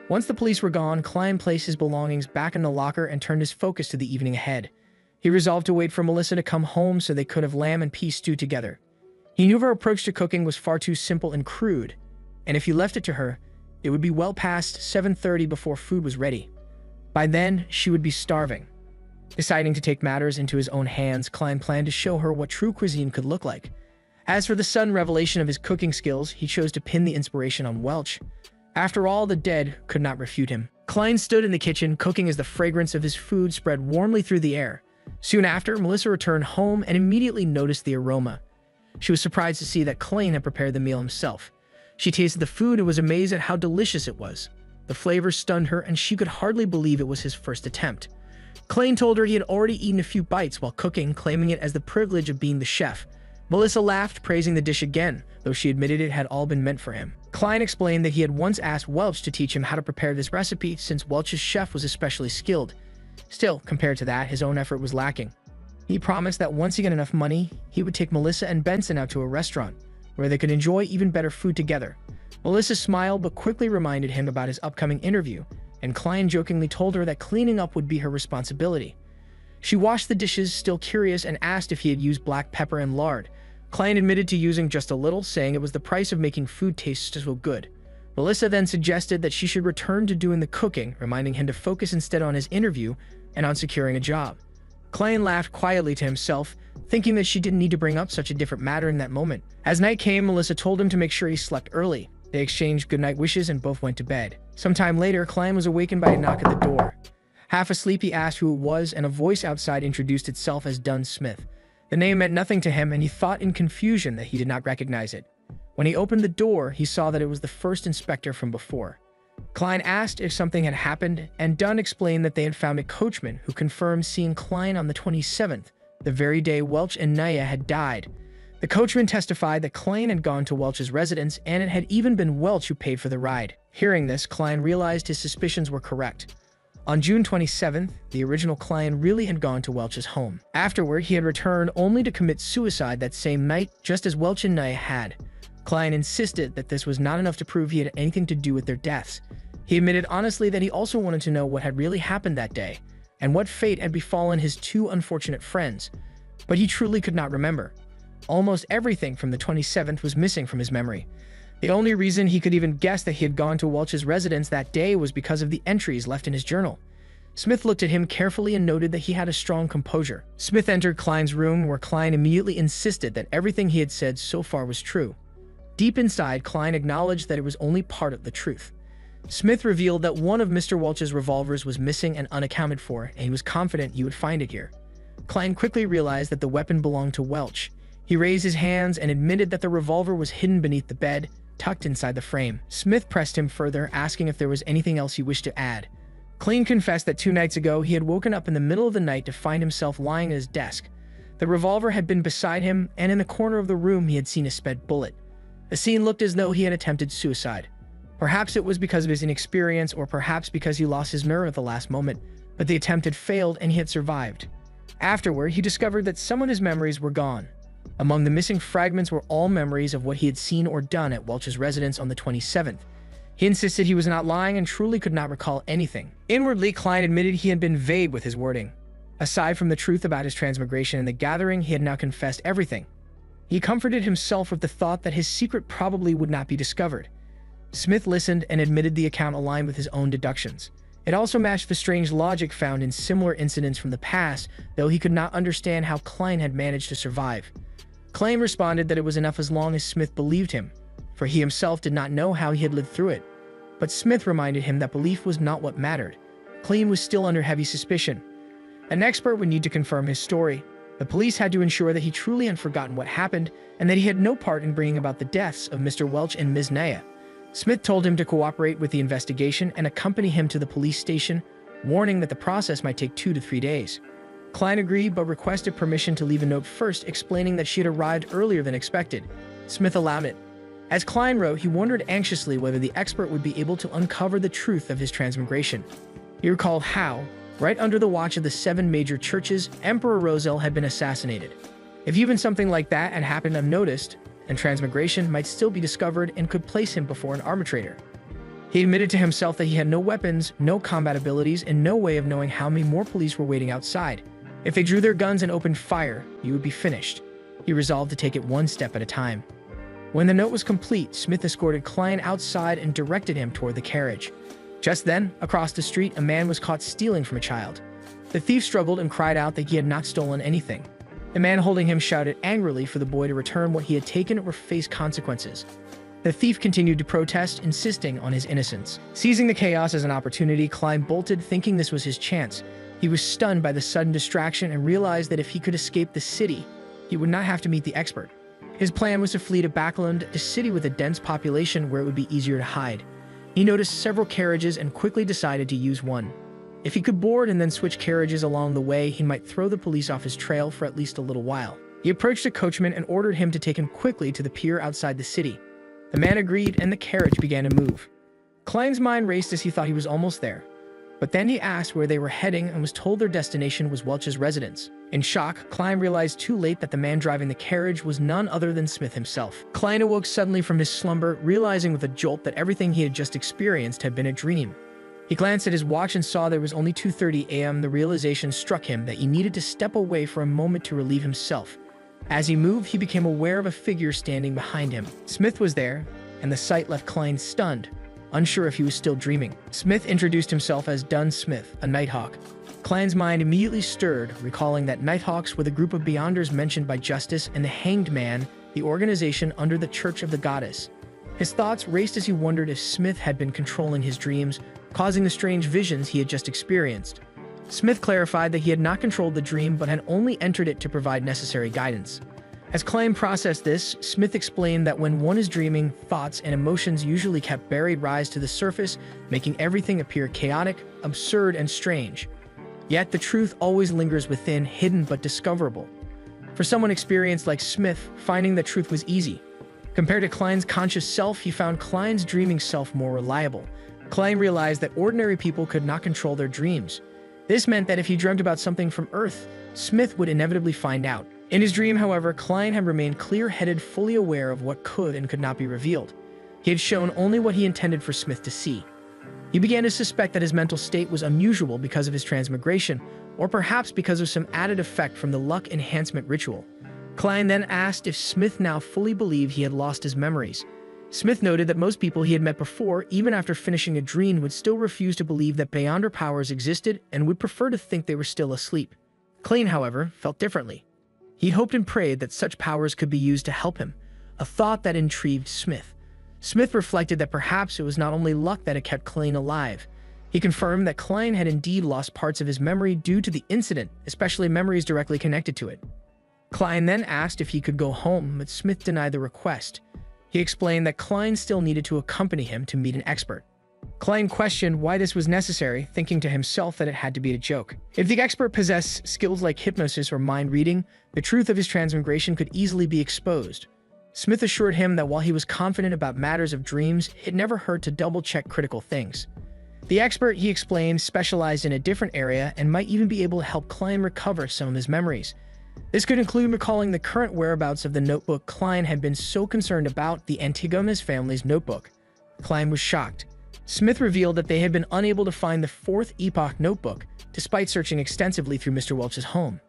Once the police were gone, Klein placed his belongings back in the locker and turned his focus to the evening ahead. He resolved to wait for Melissa to come home so they could have lamb and peas stew together. He knew her approach to cooking was far too simple and crude, and if he left it to her, it would be well past 7:30 before food was ready. By then, she would be starving. Deciding to take matters into his own hands, Klein planned to show her what true cuisine could look like. As for the sudden revelation of his cooking skills, he chose to pin the inspiration on Welch. After all, the dead could not refute him. Klein stood in the kitchen, cooking as the fragrance of his food spread warmly through the air. Soon after, Melissa returned home and immediately noticed the aroma. She was surprised to see that Klein had prepared the meal himself. She tasted the food and was amazed at how delicious it was. The flavor stunned her, and she could hardly believe it was his first attempt. Klein told her he had already eaten a few bites while cooking, claiming it as the privilege of being the chef. Melissa laughed, praising the dish again, though she admitted it had all been meant for him. Klein explained that he had once asked Welch to teach him how to prepare this recipe, since Welch's chef was especially skilled. Still, compared to that, his own effort was lacking. He promised that once he got enough money, he would take Melissa and Benson out to a restaurant, where they could enjoy even better food together. Melissa smiled but quickly reminded him about his upcoming interview, and Klein jokingly told her that cleaning up would be her responsibility. She washed the dishes, still curious, and asked if he had used black pepper and lard. Klein admitted to using just a little, saying it was the price of making food taste so good. Melissa then suggested that she should return to doing the cooking, reminding him to focus instead on his interview and on securing a job. Klein laughed quietly to himself, thinking that she didn't need to bring up such a different matter in that moment. As night came, Melissa told him to make sure he slept early. They exchanged goodnight wishes and both went to bed. Sometime later, Klein was awakened by a knock at the door. Half asleep, he asked who it was, and a voice outside introduced itself as Dunn Smith. The name meant nothing to him, and he thought in confusion that he did not recognize it. When he opened the door, he saw that it was the first inspector from before. Klein asked if something had happened, and Dunn explained that they had found a coachman who confirmed seeing Klein on the 27th, the very day Welch and Naya had died. The coachman testified that Klein had gone to Welch's residence, and it had even been Welch who paid for the ride. Hearing this, Klein realized his suspicions were correct. On June 27th, the original Klein really had gone to Welch's home. Afterward, he had returned only to commit suicide that same night, just as Welch and Naya had. Klein insisted that this was not enough to prove he had anything to do with their deaths. He admitted honestly that he also wanted to know what had really happened that day, and what fate had befallen his two unfortunate friends. But he truly could not remember. Almost everything from the 27th was missing from his memory. The only reason he could even guess that he had gone to Welch's residence that day was because of the entries left in his journal. Smith looked at him carefully and noted that he had a strong composure. Smith entered Klein's room, where Klein immediately insisted that everything he had said so far was true. Deep inside, Klein acknowledged that it was only part of the truth. Smith revealed that one of Mr. Welch's revolvers was missing and unaccounted for, and he was confident he would find it here. Klein quickly realized that the weapon belonged to Welch. He raised his hands and admitted that the revolver was hidden beneath the bed, tucked inside the frame. Smith pressed him further, asking if there was anything else he wished to add. Klein confessed that 2 nights ago he had woken up in the middle of the night to find himself lying at his desk. The revolver had been beside him, and in the corner of the room he had seen a sped bullet. The scene looked as though he had attempted suicide. Perhaps it was because of his inexperience, or perhaps because he lost his nerve at the last moment, but the attempt had failed and he had survived. Afterward, he discovered that some of his memories were gone. Among the missing fragments were all memories of what he had seen or done at Welch's residence on the 27th. He insisted he was not lying and truly could not recall anything. Inwardly, Klein admitted he had been vague with his wording. Aside from the truth about his transmigration and the gathering, he had now confessed everything. He comforted himself with the thought that his secret probably would not be discovered. Smith listened and admitted the account aligned with his own deductions. It also matched the strange logic found in similar incidents from the past, though he could not understand how Klein had managed to survive. Klein responded that it was enough as long as Smith believed him, for he himself did not know how he had lived through it. But Smith reminded him that belief was not what mattered. Klein was still under heavy suspicion. An expert would need to confirm his story. The police had to ensure that he truly had forgotten what happened, and that he had no part in bringing about the deaths of Mr. Welch and Ms. Naya. Smith told him to cooperate with the investigation and accompany him to the police station, warning that the process might take 2 to 3 days. Klein agreed, but requested permission to leave a note first, explaining that she had arrived earlier than expected. Smith allowed it. As Klein wrote, he wondered anxiously whether the expert would be able to uncover the truth of his transmigration. He recalled how, right under the watch of the 7 major churches, Emperor Roselle had been assassinated. If even something like that had happened unnoticed, and transmigration might still be discovered and could place him before an arbitrator. He admitted to himself that he had no weapons, no combat abilities, and no way of knowing how many more police were waiting outside. If they drew their guns and opened fire, he would be finished. He resolved to take it one step at a time. When the note was complete, Smith escorted Klein outside and directed him toward the carriage. Just then, across the street, a man was caught stealing from a child. The thief struggled and cried out that he had not stolen anything. The man holding him shouted angrily for the boy to return what he had taken or face consequences. The thief continued to protest, insisting on his innocence. Seizing the chaos as an opportunity, Klein bolted, thinking this was his chance. He was stunned by the sudden distraction and realized that if he could escape the city, he would not have to meet the expert. His plan was to flee to Backland, a city with a dense population where it would be easier to hide. He noticed several carriages and quickly decided to use one. If he could board and then switch carriages along the way, he might throw the police off his trail for at least a little while. He approached a coachman and ordered him to take him quickly to the pier outside the city. The man agreed, and the carriage began to move. Klein's mind raced as he thought he was almost there. But then he asked where they were heading and was told their destination was Welch's residence. In shock, Klein realized too late that the man driving the carriage was none other than Smith himself. Klein awoke suddenly from his slumber, realizing with a jolt that everything he had just experienced had been a dream. He glanced at his watch and saw there was only 2:30 a.m. The realization struck him that he needed to step away for a moment to relieve himself. As he moved, he became aware of a figure standing behind him. Smith was there, and the sight left Klein stunned, unsure if he was still dreaming. Smith introduced himself as Dun Smith, a Nighthawk. Klein's mind immediately stirred, recalling that Nighthawks were the group of Beyonders mentioned by Justice and the Hanged Man, the organization under the Church of the Goddess. His thoughts raced as he wondered if Smith had been controlling his dreams, causing the strange visions he had just experienced. Smith clarified that he had not controlled the dream but had only entered it to provide necessary guidance. As Klein processed this, Smith explained that when one is dreaming, thoughts and emotions usually kept buried rise to the surface, making everything appear chaotic, absurd, and strange. Yet the truth always lingers within, hidden but discoverable. For someone experienced like Smith, finding the truth was easy. Compared to Klein's conscious self, he found Klein's dreaming self more reliable. Klein realized that ordinary people could not control their dreams. This meant that if he dreamt about something from Earth, Smith would inevitably find out. In his dream, however, Klein had remained clear-headed, fully aware of what could and could not be revealed. He had shown only what he intended for Smith to see. He began to suspect that his mental state was unusual because of his transmigration, or perhaps because of some added effect from the luck enhancement ritual. Klein then asked if Smith now fully believed he had lost his memories. Smith noted that most people he had met before, even after finishing a dream, would still refuse to believe that Beyonder powers existed and would prefer to think they were still asleep. Klein, however, felt differently. He hoped and prayed that such powers could be used to help him, a thought that intrigued Smith. Smith reflected that perhaps it was not only luck that had kept Klein alive. He confirmed that Klein had indeed lost parts of his memory due to the incident, especially memories directly connected to it. Klein then asked if he could go home, but Smith denied the request. He explained that Klein still needed to accompany him to meet an expert. Klein questioned why this was necessary, thinking to himself that it had to be a joke. If the expert possessed skills like hypnosis or mind reading, the truth of his transmigration could easily be exposed. Smith assured him that while he was confident about matters of dreams, it never hurt to double-check critical things. The expert, he explained, specialized in a different area and might even be able to help Klein recover some of his memories. This could include recalling the current whereabouts of the notebook Klein had been so concerned about, the Antigonus family's notebook. Klein was shocked. Smith revealed that they had been unable to find the Fourth Epoch notebook, despite searching extensively through Mr. Welch's home.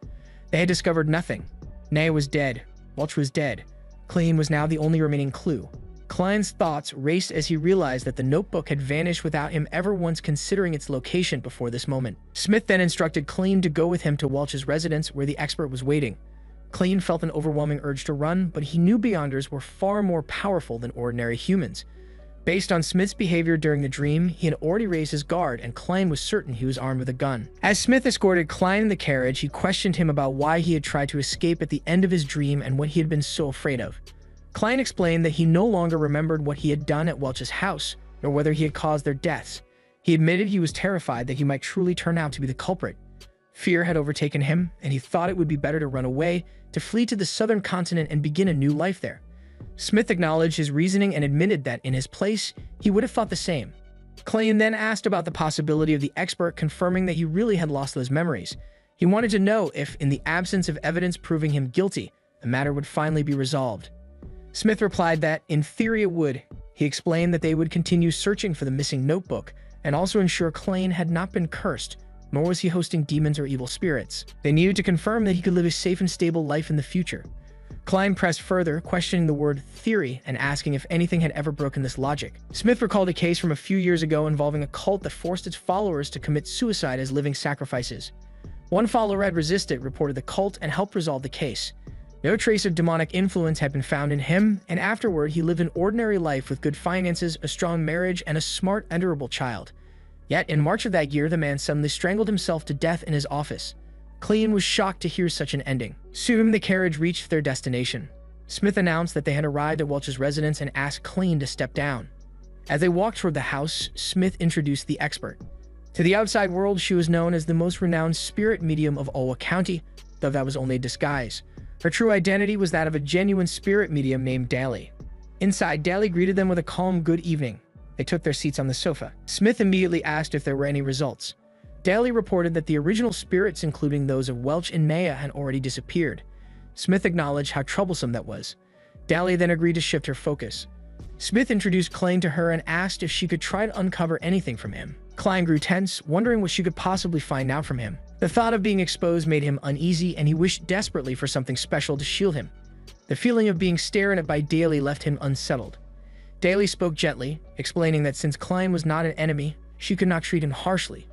They had discovered nothing. Naya was dead. Welch was dead. Klein was now the only remaining clue. Klein's thoughts raced as he realized that the notebook had vanished without him ever once considering its location before this moment. Smith then instructed Klein to go with him to Welch's residence where the expert was waiting. Klein felt an overwhelming urge to run, but he knew Beyonders were far more powerful than ordinary humans. Based on Smith's behavior during the dream, he had already raised his guard, and Klein was certain he was armed with a gun. As Smith escorted Klein in the carriage, he questioned him about why he had tried to escape at the end of his dream and what he had been so afraid of. Klein explained that he no longer remembered what he had done at Welch's house, nor whether he had caused their deaths. He admitted he was terrified that he might truly turn out to be the culprit. Fear had overtaken him, and he thought it would be better to run away, to flee to the southern continent and begin a new life there. Smith acknowledged his reasoning and admitted that, in his place, he would have thought the same. Klein then asked about the possibility of the expert confirming that he really had lost those memories. He wanted to know if, in the absence of evidence proving him guilty, the matter would finally be resolved. Smith replied that, in theory, it would. He explained that they would continue searching for the missing notebook, and also ensure Klein had not been cursed, nor was he hosting demons or evil spirits. They needed to confirm that he could live a safe and stable life in the future. Klein pressed further, questioning the word theory and asking if anything had ever broken this logic. Smith recalled a case from a few years ago involving a cult that forced its followers to commit suicide as living sacrifices. One follower had resisted, reported the cult, and helped resolve the case. No trace of demonic influence had been found in him, and afterward he lived an ordinary life with good finances, a strong marriage, and a smart, adorable child. Yet, in March of that year, the man suddenly strangled himself to death in his office. Klein was shocked to hear such an ending. Soon, the carriage reached their destination. Smith announced that they had arrived at Welch's residence and asked Klein to step down. As they walked toward the house, Smith introduced the expert. To the outside world, she was known as the most renowned spirit medium of Owa County, though that was only a disguise. Her true identity was that of a genuine spirit medium named Daly. Inside, Daly greeted them with a calm good evening. They took their seats on the sofa. Smith immediately asked if there were any results. Daly reported that the original spirits, including those of Welch and Maya, had already disappeared. Smith acknowledged how troublesome that was. Daly then agreed to shift her focus. Smith introduced Klein to her and asked if she could try to uncover anything from him. Klein grew tense, wondering what she could possibly find out from him. The thought of being exposed made him uneasy, and he wished desperately for something special to shield him. The feeling of being stared at by Daly left him unsettled. Daly spoke gently, explaining that since Klein was not an enemy, she could not treat him harshly.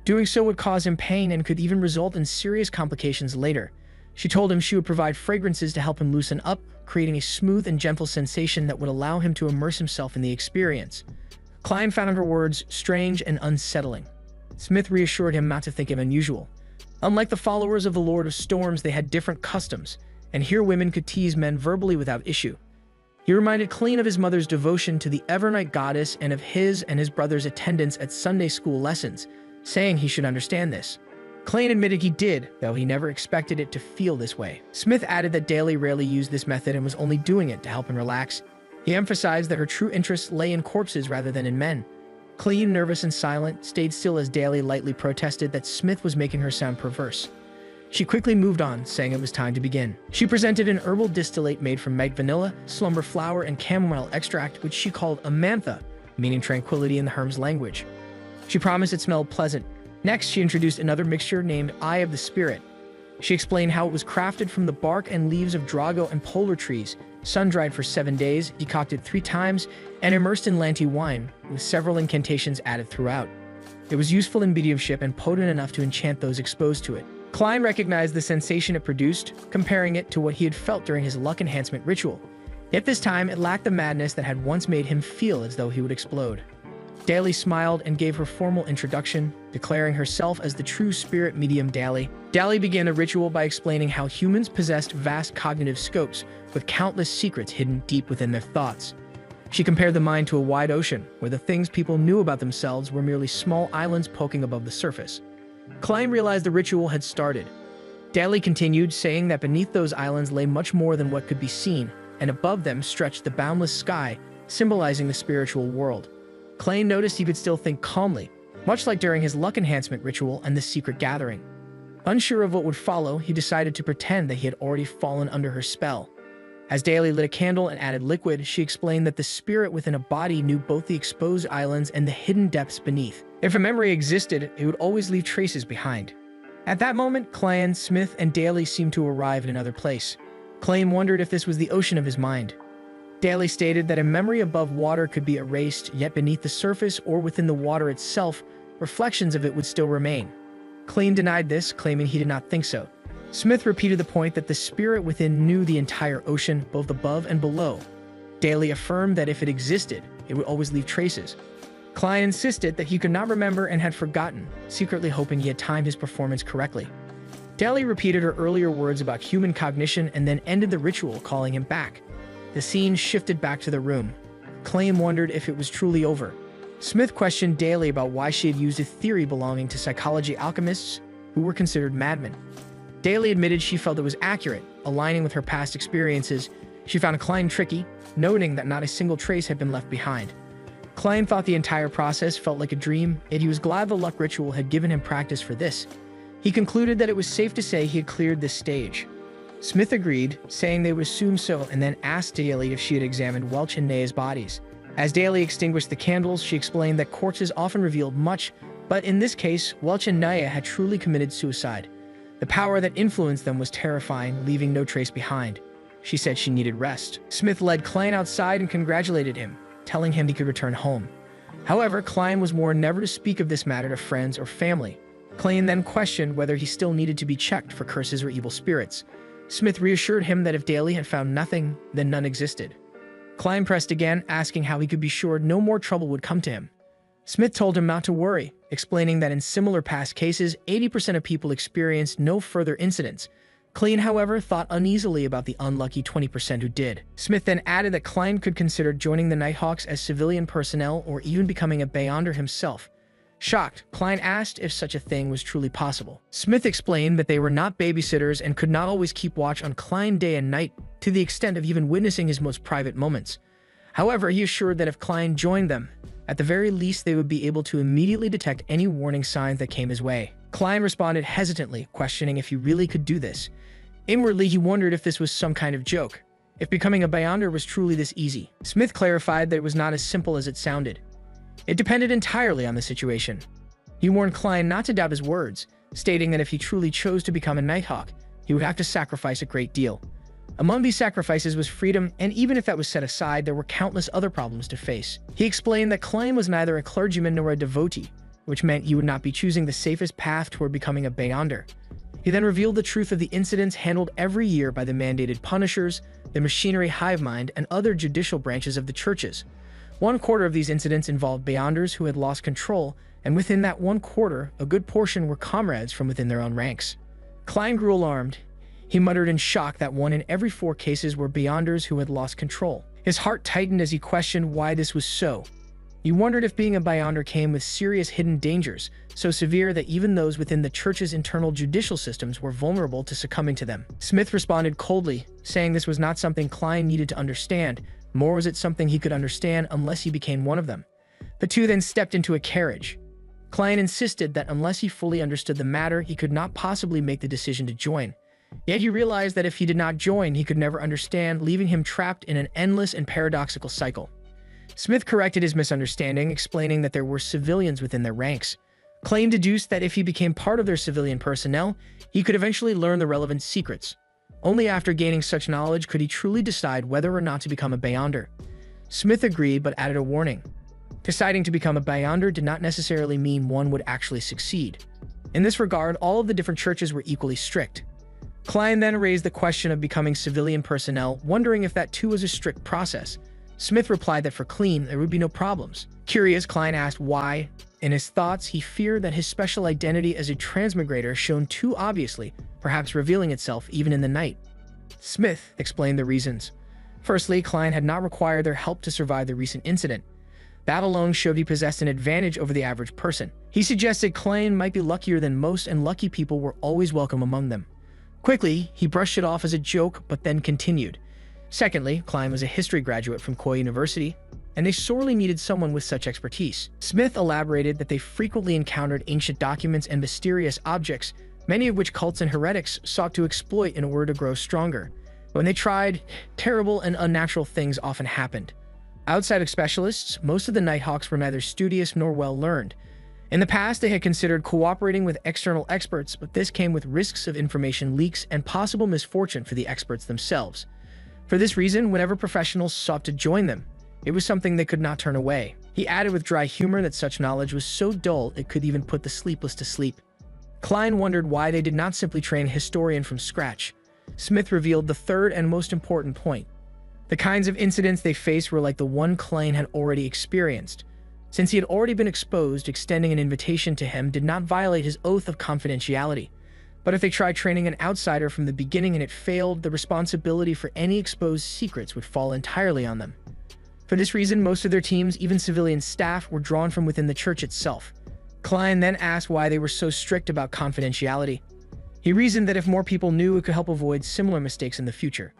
Doing so would cause him pain and could even result in serious complications later. She told him she would provide fragrances to help him loosen up, creating a smooth and gentle sensation that would allow him to immerse himself in the experience. Klein found her words strange and unsettling. Smith reassured him not to think it unusual. Unlike the followers of the Lord of Storms, they had different customs, and here women could tease men verbally without issue. He reminded Klein of his mother's devotion to the Evernight goddess and of his and his brother's attendance at Sunday school lessons, saying he should understand this. Klein admitted he did, though he never expected it to feel this way. Smith added that Daly rarely used this method and was only doing it to help him relax. He emphasized that her true interests lay in corpses rather than in men. Klein, nervous and silent, stayed still as Daly lightly protested that Smith was making her sound perverse. She quickly moved on, saying it was time to begin. She presented an herbal distillate made from white vanilla, slumber flower, and chamomile extract, which she called a mantha, meaning tranquility in the Herm's language. She promised it smelled pleasant. Next, she introduced another mixture named Eye of the Spirit. She explained how it was crafted from the bark and leaves of drago and polar trees, sun-dried for 7 days, decocted 3 times, and immersed in Lanti wine, with several incantations added throughout. It was useful in mediumship and potent enough to enchant those exposed to it. Klein recognized the sensation it produced, comparing it to what he had felt during his luck enhancement ritual. Yet this time, it lacked the madness that had once made him feel as though he would explode. Daly smiled and gave her formal introduction, declaring herself as the true spirit medium Daly. Daly began the ritual by explaining how humans possessed vast cognitive scopes, with countless secrets hidden deep within their thoughts. She compared the mind to a wide ocean, where the things people knew about themselves were merely small islands poking above the surface. Klein realized the ritual had started. Daly continued, saying that beneath those islands lay much more than what could be seen, and above them stretched the boundless sky, symbolizing the spiritual world. Klein noticed he could still think calmly, much like during his luck enhancement ritual and the secret gathering. Unsure of what would follow, he decided to pretend that he had already fallen under her spell. As Daly lit a candle and added liquid, she explained that the spirit within a body knew both the exposed islands and the hidden depths beneath. If a memory existed, it would always leave traces behind. At that moment, Klein, Smith, and Daly seemed to arrive in another place. Klein wondered if this was the ocean of his mind. Daly stated that a memory above water could be erased, yet beneath the surface or within the water itself, reflections of it would still remain. Klein denied this, claiming he did not think so. Smith repeated the point that the spirit within knew the entire ocean, both above and below. Daly affirmed that if it existed, it would always leave traces. Klein insisted that he could not remember and had forgotten, secretly hoping he had timed his performance correctly. Daly repeated her earlier words about human cognition and then ended the ritual, calling him back. The scene shifted back to the room. Klein wondered if it was truly over. Smith questioned Daly about why she had used a theory belonging to psychology alchemists, who were considered madmen. Daly admitted she felt it was accurate, aligning with her past experiences. She found Klein tricky, noting that not a single trace had been left behind. Klein thought the entire process felt like a dream, yet he was glad the luck ritual had given him practice for this. He concluded that it was safe to say he had cleared this stage. Smith agreed, saying they would assume so, and then asked Daly if she had examined Welch and Naya's bodies. As Daly extinguished the candles, she explained that corpses often revealed much, but in this case, Welch and Naya had truly committed suicide. The power that influenced them was terrifying, leaving no trace behind. She said she needed rest. Smith led Klein outside and congratulated him, telling him he could return home. However, Klein was warned never to speak of this matter to friends or family. Klein then questioned whether he still needed to be checked for curses or evil spirits. Smith reassured him that if Daly had found nothing, then none existed. Klein pressed again, asking how he could be sure no more trouble would come to him. Smith told him not to worry, explaining that in similar past cases, 80% of people experienced no further incidents. Klein, however, thought uneasily about the unlucky 20% who did. Smith then added that Klein could consider joining the Nighthawks as civilian personnel or even becoming a Beyonder himself. Shocked, Klein asked if such a thing was truly possible. Smith explained that they were not babysitters and could not always keep watch on Klein day and night, to the extent of even witnessing his most private moments. However, he assured that if Klein joined them, at the very least they would be able to immediately detect any warning signs that came his way. Klein responded hesitantly, questioning if he really could do this. Inwardly, he wondered if this was some kind of joke, if becoming a Beyonder was truly this easy. Smith clarified that it was not as simple as it sounded. It depended entirely on the situation. He warned Klein not to doubt his words, stating that if he truly chose to become a Nighthawk, he would have to sacrifice a great deal. Among these sacrifices was freedom, and even if that was set aside, there were countless other problems to face. He explained that Klein was neither a clergyman nor a devotee, which meant he would not be choosing the safest path toward becoming a Beyonder. He then revealed the truth of the incidents handled every year by the mandated punishers, the machinery hive mind, and other judicial branches of the churches. 1/4 of these incidents involved Beyonders who had lost control, and within that 1/4, a good portion were comrades from within their own ranks. Klein grew alarmed. He muttered in shock that 1 in every 4 cases were Beyonders who had lost control. His heart tightened as he questioned why this was so. He wondered if being a Beyonder came with serious hidden dangers, so severe that even those within the church's internal judicial systems were vulnerable to succumbing to them. Smith responded coldly, saying this was not something Klein needed to understand, nor was it something he could understand unless he became one of them. The two then stepped into a carriage. Klein insisted that unless he fully understood the matter, he could not possibly make the decision to join. Yet he realized that if he did not join, he could never understand, leaving him trapped in an endless and paradoxical cycle. Smith corrected his misunderstanding, explaining that there were civilians within their ranks. Klein deduced that if he became part of their civilian personnel, he could eventually learn the relevant secrets. Only after gaining such knowledge could he truly decide whether or not to become a Beyonder. Smith agreed but added a warning. Deciding to become a Beyonder did not necessarily mean one would actually succeed. In this regard, all of the different churches were equally strict. Klein then raised the question of becoming civilian personnel, wondering if that too was a strict process. Smith replied that for Klein, there would be no problems. Curious, Klein asked why. In his thoughts, he feared that his special identity as a transmigrator shone too obviously, perhaps revealing itself even in the night. Smith explained the reasons. Firstly, Klein had not required their help to survive the recent incident. That alone showed he possessed an advantage over the average person. He suggested Klein might be luckier than most, and lucky people were always welcome among them. Quickly, he brushed it off as a joke, but then continued. Secondly, Klein was a history graduate from Koei University, and they sorely needed someone with such expertise. Smith elaborated that they frequently encountered ancient documents and mysterious objects, many of which cults and heretics sought to exploit in order to grow stronger. When they tried, terrible and unnatural things often happened. Outside of specialists, most of the Nighthawks were neither studious nor well-learned. In the past, they had considered cooperating with external experts, but this came with risks of information leaks and possible misfortune for the experts themselves. For this reason, whenever professionals sought to join them, it was something they could not turn away. He added with dry humor that such knowledge was so dull it could even put the sleepless to sleep. Klein wondered why they did not simply train a historian from scratch. Smith revealed the third and most important point. The kinds of incidents they faced were like the one Klein had already experienced. Since he had already been exposed, extending an invitation to him did not violate his oath of confidentiality. But if they tried training an outsider from the beginning and it failed, the responsibility for any exposed secrets would fall entirely on them. For this reason, most of their teams, even civilian staff, were drawn from within the church itself. Klein then asked why they were so strict about confidentiality. He reasoned that if more people knew, it could help avoid similar mistakes in the future.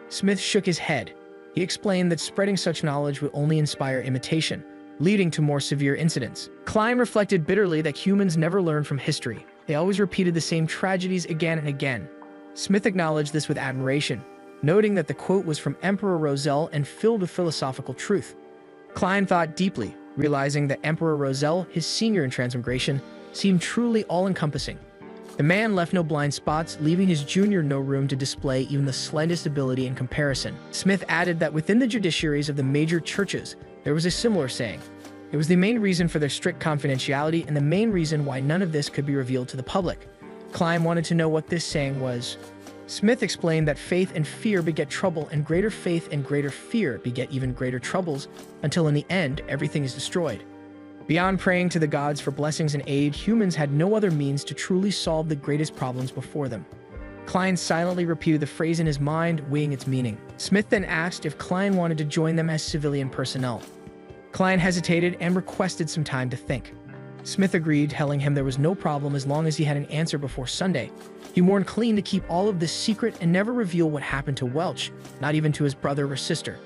Smith shook his head. He explained that spreading such knowledge would only inspire imitation, leading to more severe incidents. Klein reflected bitterly that humans never learn from history. They always repeated the same tragedies again and again. Smith acknowledged this with admiration, noting that the quote was from Emperor Roselle and filled with philosophical truth. Klein thought deeply, realizing that Emperor Roselle, his senior in transmigration, seemed truly all-encompassing. The man left no blind spots, leaving his junior no room to display even the slightest ability in comparison. Smith added that within the judiciaries of the major churches, there was a similar saying. It was the main reason for their strict confidentiality and the main reason why none of this could be revealed to the public. Klein wanted to know what this saying was. Smith explained that faith and fear beget trouble, and greater faith and greater fear beget even greater troubles, until in the end, everything is destroyed. Beyond praying to the gods for blessings and aid, humans had no other means to truly solve the greatest problems before them. Klein silently repeated the phrase in his mind, weighing its meaning. Smith then asked if Klein wanted to join them as civilian personnel. Klein hesitated and requested some time to think. Smith agreed, telling him there was no problem as long as he had an answer before Sunday. He warned Klein to keep all of this secret and never reveal what happened to Welch, not even to his brother or sister.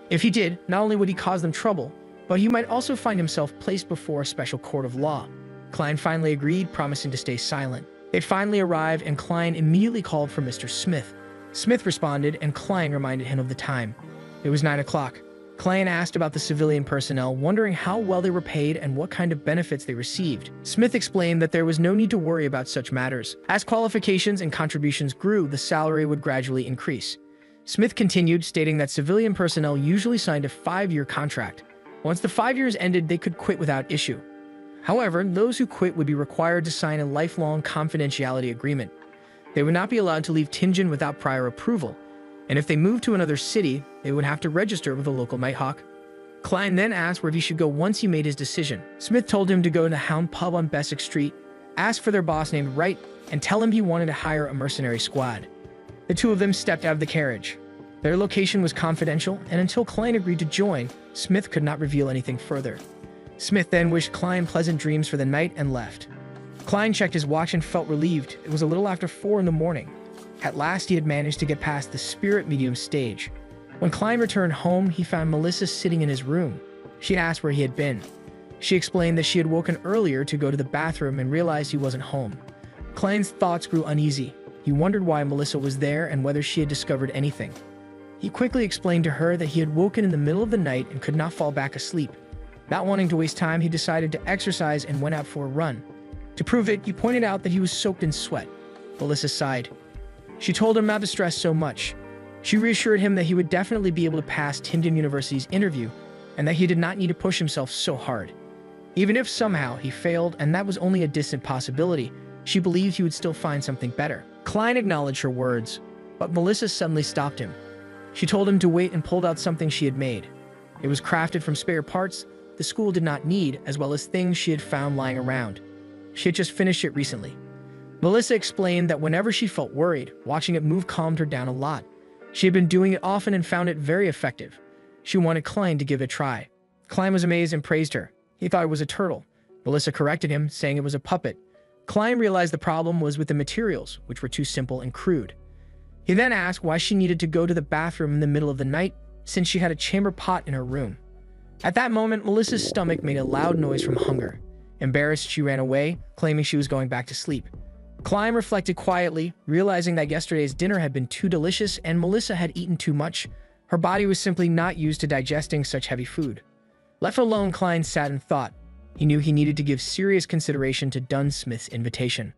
If he did, not only would he cause them trouble, but he might also find himself placed before a special court of law. Klein finally agreed, promising to stay silent. They finally arrived, and Klein immediately called for Mr. Smith. Smith responded, and Klein reminded him of the time. It was 9 o'clock. Klein asked about the civilian personnel, wondering how well they were paid and what kind of benefits they received. Smith explained that there was no need to worry about such matters. As qualifications and contributions grew, the salary would gradually increase. Smith continued, stating that civilian personnel usually signed a 5-year contract. Once the 5 years ended, they could quit without issue. However, those who quit would be required to sign a lifelong confidentiality agreement. They would not be allowed to leave Tianjin without prior approval, and if they moved to another city, they would have to register with a local Nighthawk. Klein then asked where he should go once he made his decision. Smith told him to go to the Hound Pub on Bessick Street, ask for their boss named Wright, and tell him he wanted to hire a mercenary squad. The two of them stepped out of the carriage. Their location was confidential, and until Klein agreed to join, Smith could not reveal anything further. Smith then wished Klein pleasant dreams for the night and left. Klein checked his watch and felt relieved. It was a little after 4 in the morning. At last, he had managed to get past the spirit medium stage. When Klein returned home, he found Melissa sitting in his room. She asked where he had been. She explained that she had woken earlier to go to the bathroom and realized he wasn't home. Klein's thoughts grew uneasy. He wondered why Melissa was there and whether she had discovered anything. He quickly explained to her that he had woken in the middle of the night and could not fall back asleep. Not wanting to waste time, he decided to exercise and went out for a run. To prove it, he pointed out that he was soaked in sweat. Melissa sighed. She told him not to stress so much. She reassured him that he would definitely be able to pass Tianjin University's interview and that he did not need to push himself so hard. Even if somehow he failed, and that was only a distant possibility, she believed he would still find something better. Klein acknowledged her words, but Melissa suddenly stopped him. She told him to wait and pulled out something she had made. It was crafted from spare parts the school did not need, as well as things she had found lying around. She had just finished it recently. Melissa explained that whenever she felt worried, watching it move calmed her down a lot. She had been doing it often and found it very effective. She wanted Klein to give it a try. Klein was amazed and praised her. He thought it was a turtle. Melissa corrected him, saying it was a puppet. Klein realized the problem was with the materials, which were too simple and crude. He then asked why she needed to go to the bathroom in the middle of the night, since she had a chamber pot in her room. At that moment, Melissa's stomach made a loud noise from hunger. Embarrassed, she ran away, claiming she was going back to sleep. Klein reflected quietly, realizing that yesterday's dinner had been too delicious and Melissa had eaten too much. Her body was simply not used to digesting such heavy food. Left alone, Klein sat and thought. He knew he needed to give serious consideration to Dunsmith's invitation.